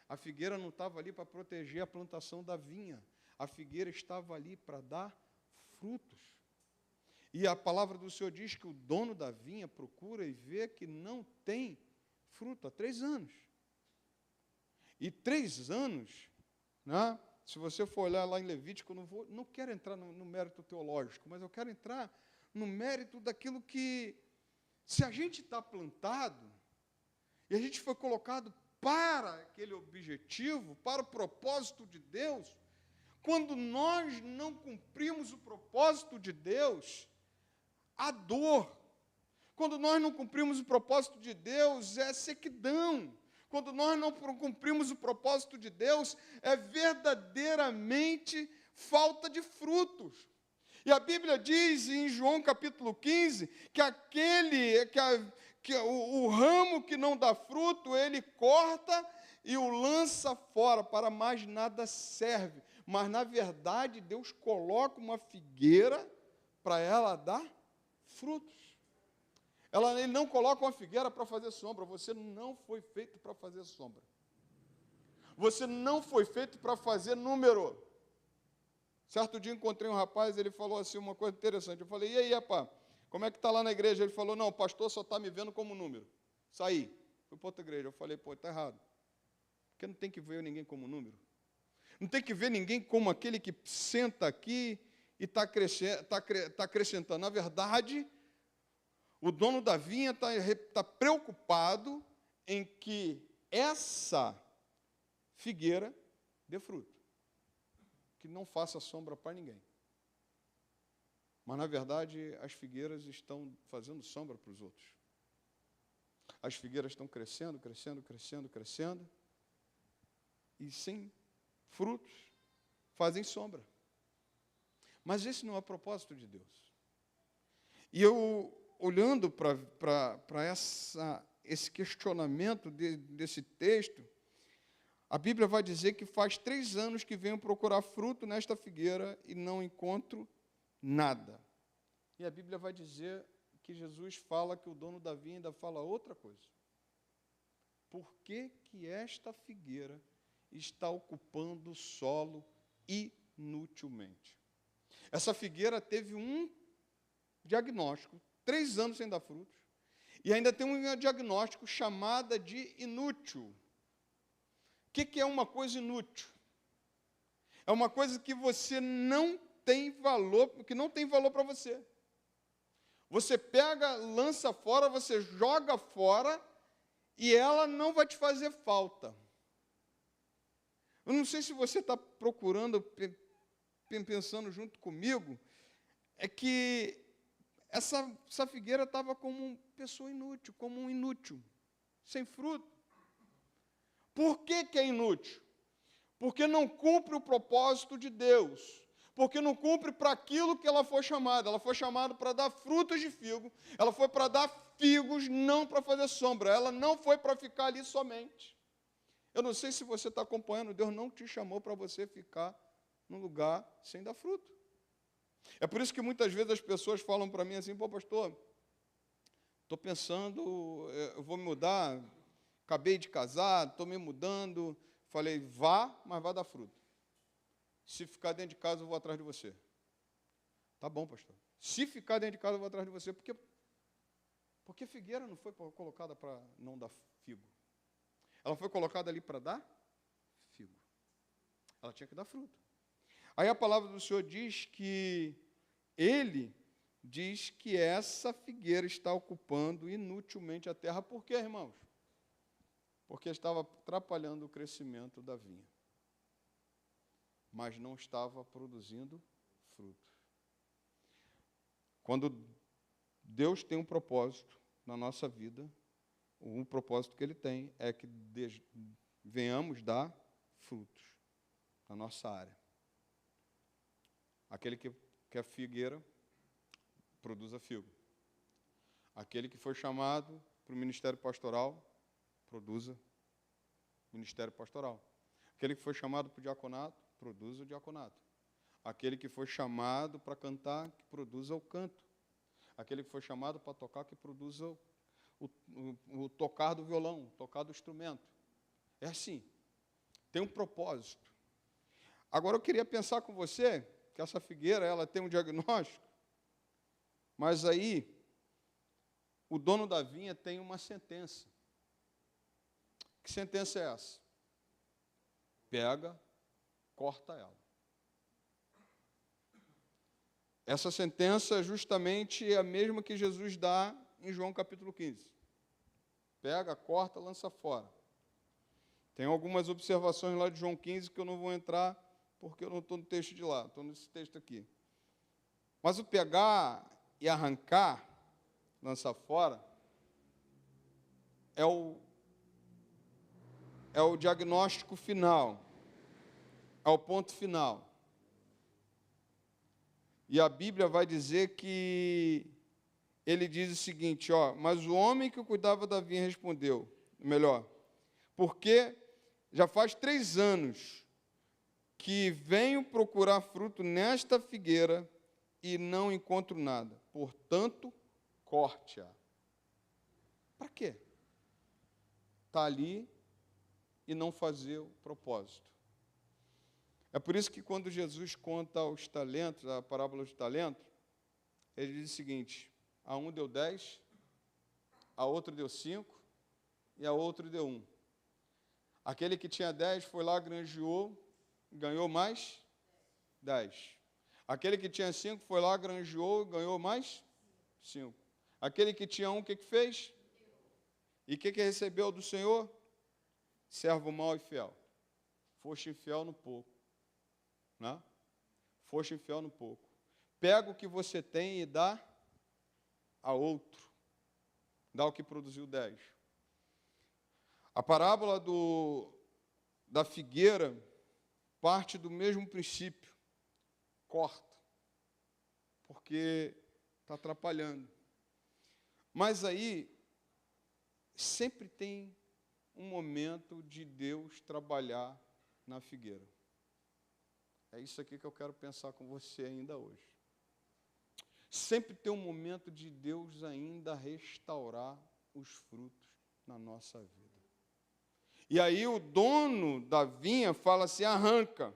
A figueira não estava ali para proteger a plantação da vinha. A figueira estava ali para dar frutos. E a palavra do Senhor diz que o dono da vinha procura e vê que não tem fruto há 3 anos. E 3 anos, né? Se você for olhar lá em Levítico, eu não quero entrar no mérito teológico, mas eu quero entrar no mérito daquilo que, se a gente está plantado, e a gente foi colocado para aquele objetivo, para o propósito de Deus, quando nós não cumprimos o propósito de Deus, há dor. Quando nós não cumprimos o propósito de Deus, é sequidão. Quando nós não cumprimos o propósito de Deus, é verdadeiramente falta de frutos. E a Bíblia diz em João capítulo 15, que o ramo que não dá fruto, ele corta e o lança fora, para mais nada serve. Mas, na verdade, Deus coloca uma figueira para ela dar frutos. Ele não coloca uma figueira para fazer sombra. Você não foi feito para fazer sombra. Você não foi feito para fazer número. Certo dia encontrei um rapaz, ele falou assim uma coisa interessante. Eu falei: e aí, rapaz, como é que está lá na igreja? Ele falou: não, o pastor só está me vendo como número. Saí, fui para outra igreja. Eu falei: pô, está errado. Porque não tem que ver ninguém como número. Não tem que ver ninguém como aquele que senta aqui e está acrescentando. Na verdade, o dono da vinha está preocupado em que essa figueira dê fruto. Que não faça sombra para ninguém. Mas, na verdade, as figueiras estão fazendo sombra para os outros. As figueiras estão crescendo, crescendo, crescendo, crescendo, e sem frutos fazem sombra. Mas esse não é o propósito de Deus. E eu, olhando para esse questionamento desse texto, a Bíblia vai dizer que faz 3 anos que venho procurar fruto nesta figueira e não encontro nada. E a Bíblia vai dizer que Jesus fala que o dono da vinha ainda fala outra coisa. Por que que esta figueira está ocupando o solo inutilmente? Essa figueira teve um diagnóstico, 3 anos sem dar frutos, e ainda tem um diagnóstico chamada de inútil. O que é uma coisa inútil? É uma coisa que você não tem valor, que não tem valor para você. Você pega, lança fora, você joga fora, e ela não vai te fazer falta. Eu não sei se você está procurando, pensando junto comigo, é que essa figueira estava como uma pessoa inútil, como um inútil, sem fruto. Por que que é inútil? Porque não cumpre o propósito de Deus. porque não cumpre para aquilo que ela foi chamada. Ela foi chamada para dar frutos de figo, ela foi para dar figos, não para fazer sombra. Ela não foi para ficar ali somente. Eu não sei se você está acompanhando, Deus não te chamou para você ficar num lugar sem dar fruto. É por isso que muitas vezes as pessoas falam para mim assim: pô, pastor, estou pensando, eu vou me mudar, acabei de casar, estou me mudando. Falei, vá, mas vá dar fruto. Se ficar dentro de casa, eu vou atrás de você. Tá bom, pastor. Se ficar dentro de casa, eu vou atrás de você. Porque figueira não foi colocada para não dar figo. Ela foi colocada ali para dar figo. Ela tinha que dar fruto. Aí a palavra do Senhor diz que ele diz que essa figueira está ocupando inutilmente a terra. Por quê, irmãos? Porque estava atrapalhando o crescimento da vinha, mas não estava produzindo fruto. Quando Deus tem um propósito na nossa vida, o propósito que Ele tem é que venhamos dar frutos na nossa área. Aquele que é figueira, produza figo. Aquele que foi chamado para o ministério pastoral, produza ministério pastoral. Aquele que foi chamado para o diaconato, produza o diaconato. Aquele que foi chamado para cantar, que produza o canto. Aquele que foi chamado para tocar, que produza o tocar do violão, tocar do instrumento. É assim, tem um propósito. Agora eu queria pensar com você que essa figueira, ela tem um diagnóstico, mas aí o dono da vinha tem uma sentença. Que sentença é essa? Pega, corta ela. Essa sentença é justamente a mesma que Jesus dá em João capítulo 15. Pega, corta, lança fora. Tem algumas observações lá de João 15 que eu não vou entrar, porque eu não estou no texto de lá, estou nesse texto aqui. Mas o pegar e arrancar, lançar fora, é o diagnóstico final, é o ponto final. E a Bíblia vai dizer que ele diz o seguinte, mas o homem que cuidava da vinha respondeu, porque já faz 3 anos que venho procurar fruto nesta figueira e não encontro nada. Portanto, corte-a. Para quê? Está ali e não fazer o propósito. É por isso que quando Jesus conta os talentos, a parábola dos talentos, ele diz o seguinte, a um deu 10, a outro deu 5 e a outro deu 1. Aquele que tinha 10 foi lá, granjeou, ganhou mais 10. Aquele que tinha 5 foi lá, granjeou, ganhou mais 5. Aquele que tinha 1, o que fez? E o que recebeu do Senhor? Servo mau e fiel. Foste infiel no pouco. Né? Foste infiel no pouco. Pega o que você tem e dá a outro. Dá o que produziu 10. A parábola da figueira parte do mesmo princípio. Corta. Porque está atrapalhando. Mas aí, sempre tem um momento de Deus trabalhar na figueira. É isso aqui que eu quero pensar com você ainda hoje. Sempre tem um momento de Deus ainda restaurar os frutos na nossa vida. E aí o dono da vinha fala assim, arranca.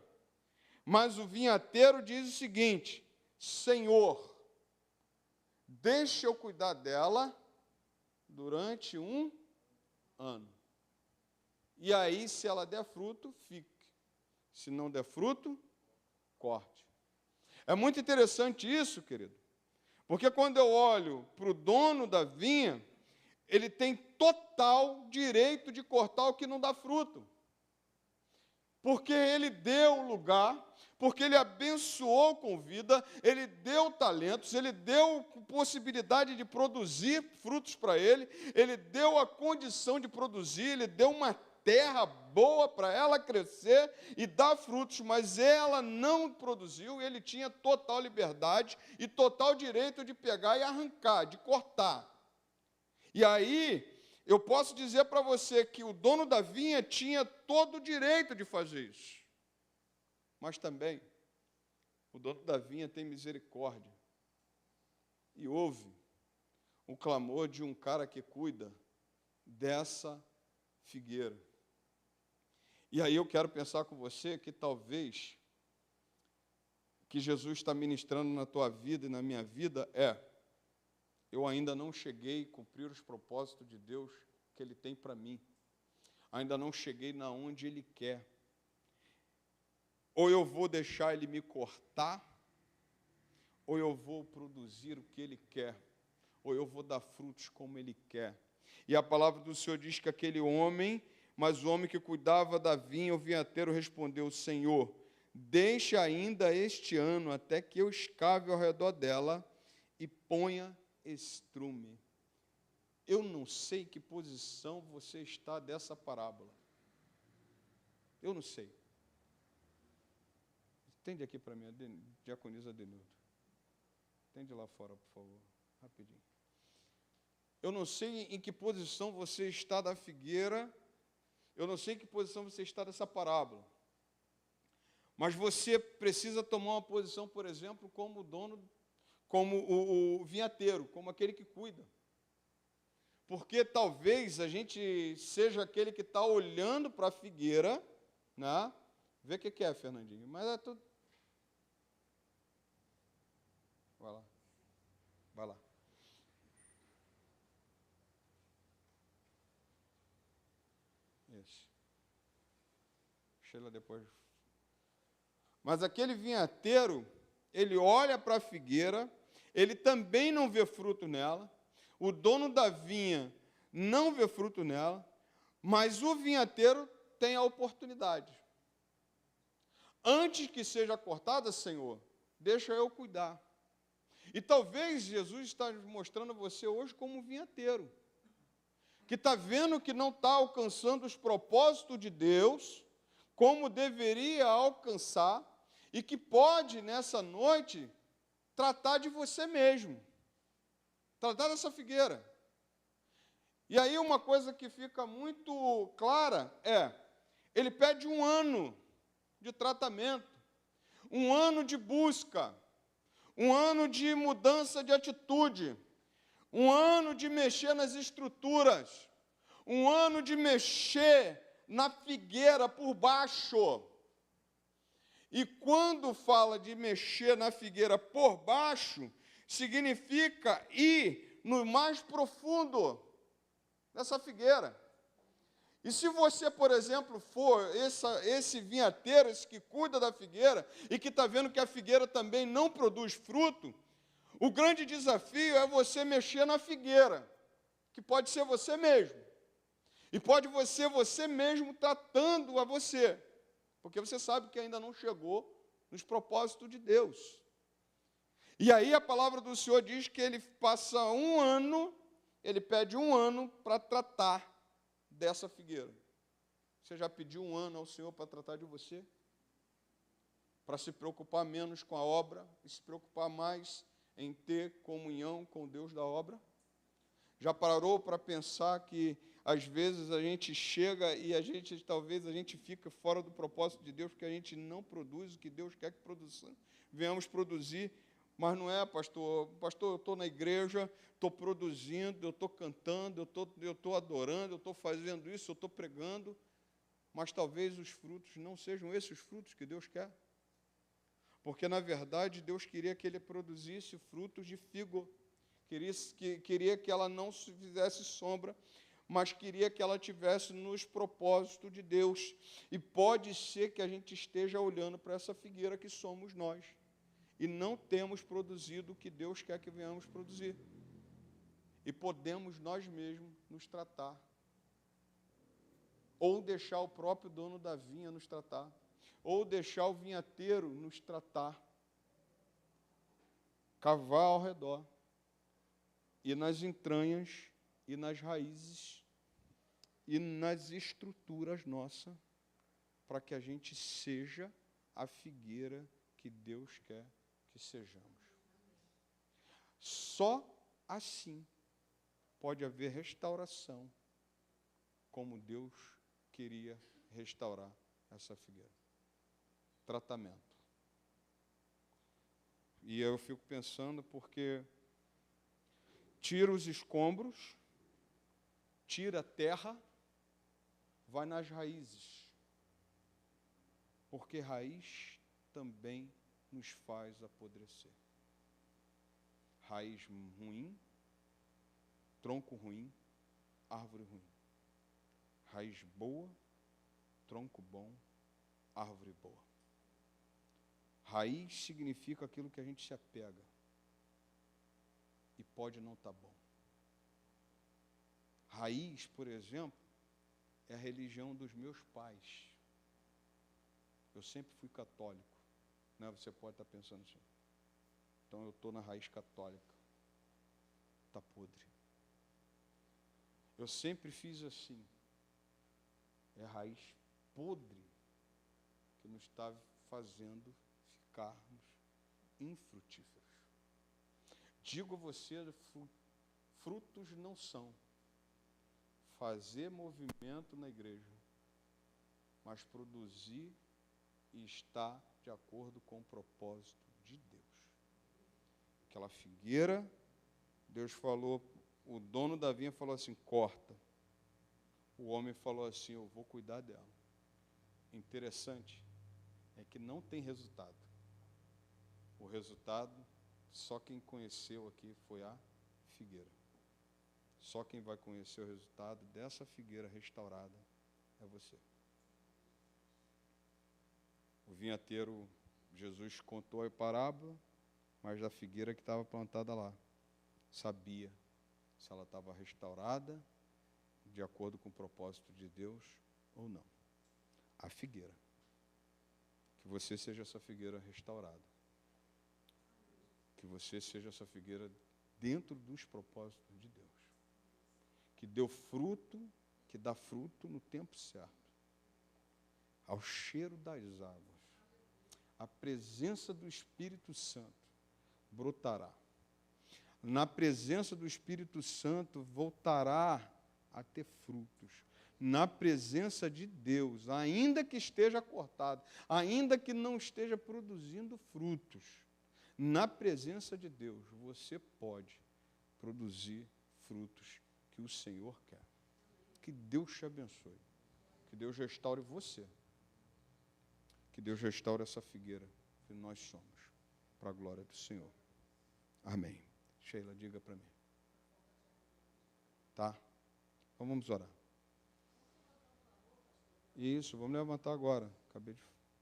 Mas o vinhateiro diz o seguinte, Senhor, deixa eu cuidar dela durante 1 ano. E aí, se ela der fruto, fique. Se não der fruto, corte. É muito interessante isso, querido. Porque quando eu olho para o dono da vinha, ele tem total direito de cortar o que não dá fruto. Porque ele deu lugar, porque ele abençoou com vida, ele deu talentos, ele deu possibilidade de produzir frutos para ele deu a condição de produzir, ele deu uma terra boa para ela crescer e dar frutos, mas ela não produziu, ele tinha total liberdade e total direito de pegar e arrancar, de cortar. E aí, eu posso dizer para você que o dono da vinha tinha todo o direito de fazer isso. Mas também, o dono da vinha tem misericórdia. E ouve o clamor de um cara que cuida dessa figueira. E aí eu quero pensar com você que talvez que Jesus está ministrando na tua vida e na minha vida eu ainda não cheguei a cumprir os propósitos de Deus que Ele tem para mim. Ainda não cheguei na onde Ele quer. Ou eu vou deixar Ele me cortar, ou eu vou produzir o que Ele quer, ou eu vou dar frutos como Ele quer. E a palavra do Senhor diz que aquele homem, mas o homem que cuidava da vinha, o vinhateiro, respondeu: Senhor, deixa ainda este ano até que eu escave ao redor dela e ponha estrume. Eu não sei que posição você está dessa parábola. Eu não sei. Estende aqui para mim, a diaconisa Denildo. Estende lá fora, por favor, rapidinho. Eu não sei em que posição você está da figueira, eu não sei em que posição você está dessa parábola. Mas você precisa tomar uma posição, por exemplo, como o dono, como o vinhateiro, como aquele que cuida. Porque talvez a gente seja aquele que está olhando para a figueira, né? Vê o que é, Fernandinho, mas é tudo. Vai lá. Vai lá. Isso. Sheila depois. Mas aquele vinhateiro, ele olha para a figueira, ele também não vê fruto nela, o dono da vinha não vê fruto nela, mas o vinhateiro tem a oportunidade. Antes que seja cortada, Senhor, deixa eu cuidar. E talvez Jesus está mostrando a você hoje como um vinhateiro, que está vendo que não está alcançando os propósitos de Deus, como deveria alcançar, e que pode, nessa noite, tratar de você mesmo, tratar dessa figueira. E aí uma coisa que fica muito clara ele pede 1 ano de tratamento, 1 ano de busca, 1 ano de mudança de atitude, 1 ano de mexer nas estruturas, 1 ano de mexer na figueira por baixo. E quando fala de mexer na figueira por baixo, significa ir no mais profundo dessa figueira. E se você, por exemplo, for esse vinhateiro, esse que cuida da figueira, e que está vendo que a figueira também não produz fruto, o grande desafio é você mexer na figueira, que pode ser você mesmo. E pode ser você mesmo tratando a você, porque você sabe que ainda não chegou nos propósitos de Deus. E aí a palavra do Senhor diz que ele passa 1 ano, ele pede 1 ano para tratar dessa figueira. Você já pediu 1 ano ao Senhor para tratar de você? Para se preocupar menos com a obra e se preocupar mais em ter comunhão com o Deus da obra? Já parou para pensar que às vezes a gente chega e talvez a gente fica fora do propósito de Deus porque a gente não produz o que Deus quer que venhamos produzir, mas não é, pastor, eu estou na igreja, estou produzindo, eu estou cantando, eu estou adorando, eu estou fazendo isso, eu estou pregando, mas talvez os frutos não sejam esses os frutos que Deus quer. Porque, na verdade, Deus queria que ele produzisse frutos de figo, queria que ela não se fizesse sombra, mas queria que ela tivesse nos propósitos de Deus. E pode ser que a gente esteja olhando para essa figueira que somos nós, e não temos produzido o que Deus quer que venhamos produzir. E podemos nós mesmos nos tratar, ou deixar o próprio dono da vinha nos tratar, ou deixar o vinhateiro nos tratar, cavar ao redor, e nas entranhas e nas raízes e nas estruturas nossas, para que a gente seja a figueira que Deus quer que sejamos. Só assim pode haver restauração, como Deus queria restaurar essa figueira. Tratamento. E eu fico pensando porque tira os escombros, tira a terra, vai nas raízes. Porque raiz também nos faz apodrecer. Raiz ruim, tronco ruim, árvore ruim. Raiz boa, tronco bom, árvore boa. Raiz significa aquilo que a gente se apega. E pode não estar bom. Raiz, por exemplo, é a religião dos meus pais. Eu sempre fui católico. Né? Você pode estar pensando assim. Então eu estou na raiz católica. Está podre. Eu sempre fiz assim. É a raiz podre que nos está fazendo ficarmos infrutíferos. Digo a você, frutos não são fazer movimento na igreja, mas produzir e estar de acordo com o propósito de Deus. Aquela figueira, Deus falou, o dono da vinha falou assim, corta. O homem falou assim, eu vou cuidar dela. Interessante é que não tem resultado. O resultado, só quem conheceu aqui foi a figueira. Só quem vai conhecer o resultado dessa figueira restaurada é você. O vinhateiro, Jesus contou a parábola, mas a figueira que estava plantada lá sabia se ela estava restaurada de acordo com o propósito de Deus ou não. A figueira. Que você seja essa figueira restaurada. Que você seja essa figueira dentro dos propósitos de Deus. Que deu fruto, que dá fruto no tempo certo. Ao cheiro das águas. A presença do Espírito Santo brotará. Na presença do Espírito Santo voltará a ter frutos. Na presença de Deus, ainda que esteja cortado, ainda que não esteja produzindo frutos, na presença de Deus, você pode produzir frutos que o Senhor quer. Que Deus te abençoe. Que Deus restaure você. Que Deus restaure essa figueira que nós somos, para a glória do Senhor. Amém. Sheila, diga para mim. Tá? Então vamos orar. Isso, vamos levantar agora. Acabei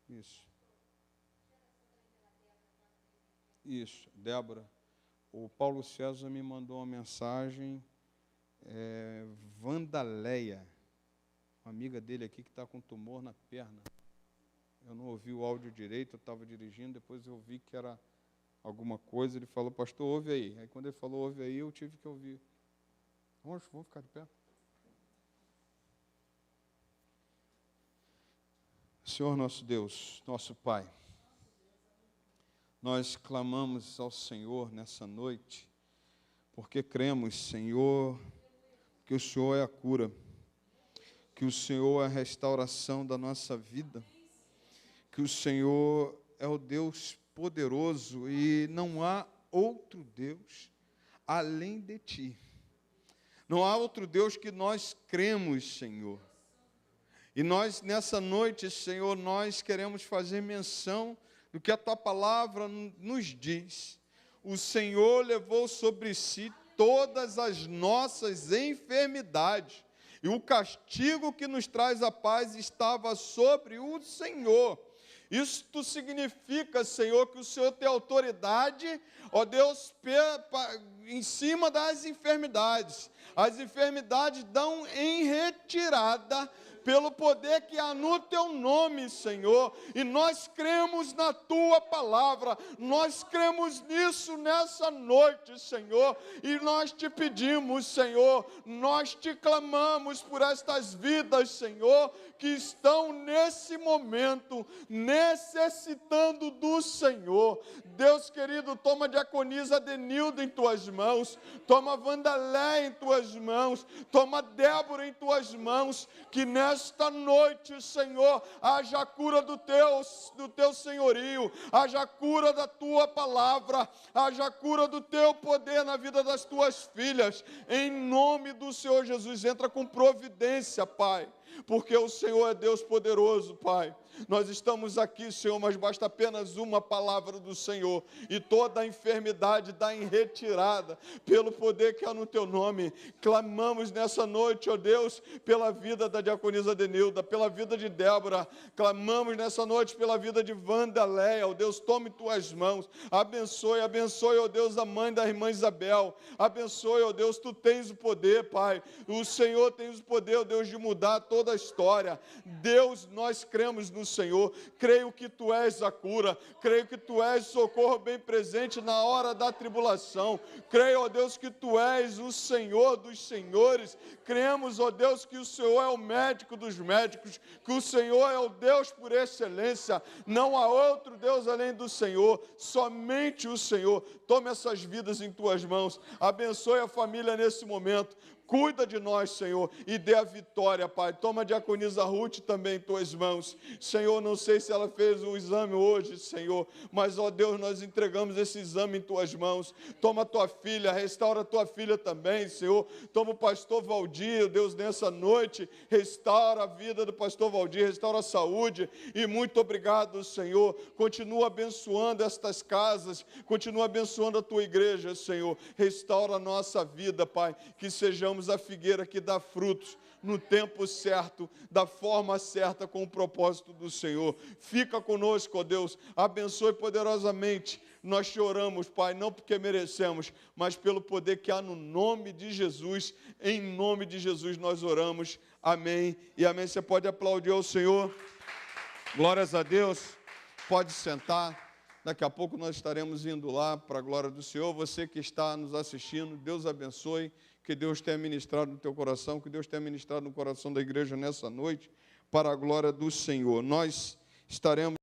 de... Isso, Débora. O Paulo César me mandou uma mensagem. Vandaleia, uma amiga dele aqui que está com tumor na perna. Eu não ouvi o áudio direito, eu estava dirigindo, depois eu vi que era alguma coisa. Ele falou, pastor, ouve aí. Aí quando ele falou, ouve aí, eu tive que ouvir. Vamos ficar de pé. Senhor nosso Deus, nosso Pai, nós clamamos ao Senhor nessa noite, porque cremos, Senhor, que o Senhor é a cura, que o Senhor é a restauração da nossa vida, que o Senhor é o Deus poderoso e não há outro Deus além de Ti. Não há outro Deus que nós cremos, Senhor. E nós, nessa noite, Senhor, nós queremos fazer menção do que a Tua palavra nos diz. O Senhor levou sobre si todas as nossas enfermidades. E o castigo que nos traz a paz estava sobre o Senhor. Isto significa, Senhor, que o Senhor tem autoridade, ó Deus, em cima das enfermidades. As enfermidades dão em retirada pelo poder que há no teu nome, Senhor, e nós cremos na tua palavra, nós cremos nisso nessa noite, Senhor, e nós te pedimos, Senhor, nós te clamamos por estas vidas, Senhor, que estão nesse momento necessitando do Senhor. Deus querido, toma a diaconisa Denilda em tuas mãos, toma a Vandalé em tuas mãos, toma a Débora em tuas mãos, que nesta noite, Senhor, haja cura do teu senhorio, haja cura da tua palavra, haja cura do teu poder na vida das tuas filhas, em nome do Senhor Jesus. Entra com providência, Pai, porque o Senhor é Deus poderoso, Pai. Nós estamos aqui, Senhor, mas basta apenas uma palavra do Senhor e toda a enfermidade dá em retirada pelo poder que há no teu nome. Clamamos nessa noite, ó Deus, pela vida da diaconisa Denilda, pela vida de Débora. Clamamos nessa noite pela vida de Vandalé, ó Deus, tome tuas mãos. Abençoe, ó Deus, a mãe da irmã Isabel. Abençoe, ó Deus, tu tens o poder, Pai. O Senhor tem o poder, ó Deus, de mudar toda a história. Deus, nós cremos no Senhor, creio que tu és a cura, creio que tu és socorro bem presente na hora da tribulação, creio, ó Deus, que tu és o Senhor dos senhores, cremos, ó Deus, que o Senhor é o médico dos médicos, que o Senhor é o Deus por excelência, não há outro Deus além do Senhor, somente o Senhor. Tome essas vidas em tuas mãos, abençoe a família nesse momento. Cuida de nós, Senhor, e dê a vitória, Pai. Toma a diaconisa Ruth também em tuas mãos. Senhor, não sei se ela fez o exame hoje, Senhor, mas, ó Deus, nós entregamos esse exame em tuas mãos. Toma a tua filha, restaura a tua filha também, Senhor. Toma o pastor Valdir, Deus, nessa noite, restaura a vida do pastor Valdir, restaura a saúde, e muito obrigado, Senhor. Continua abençoando estas casas, continua abençoando a tua igreja, Senhor. Restaura a nossa vida, Pai, que sejamos a figueira que dá frutos no tempo certo, da forma certa, com o propósito do Senhor. Fica conosco, ó Deus, abençoe poderosamente. Nós te oramos, Pai, não porque merecemos, mas pelo poder que há no nome de Jesus. Em nome de Jesus nós oramos. Amém e amém. Você pode aplaudir ao Senhor. Glórias a Deus. Pode sentar. Daqui a pouco nós estaremos indo lá para a glória do Senhor. Você que está nos assistindo, Deus abençoe. Que Deus tenha ministrado no teu coração, que Deus tenha ministrado no coração da igreja nessa noite, para a glória do Senhor. Nós estaremos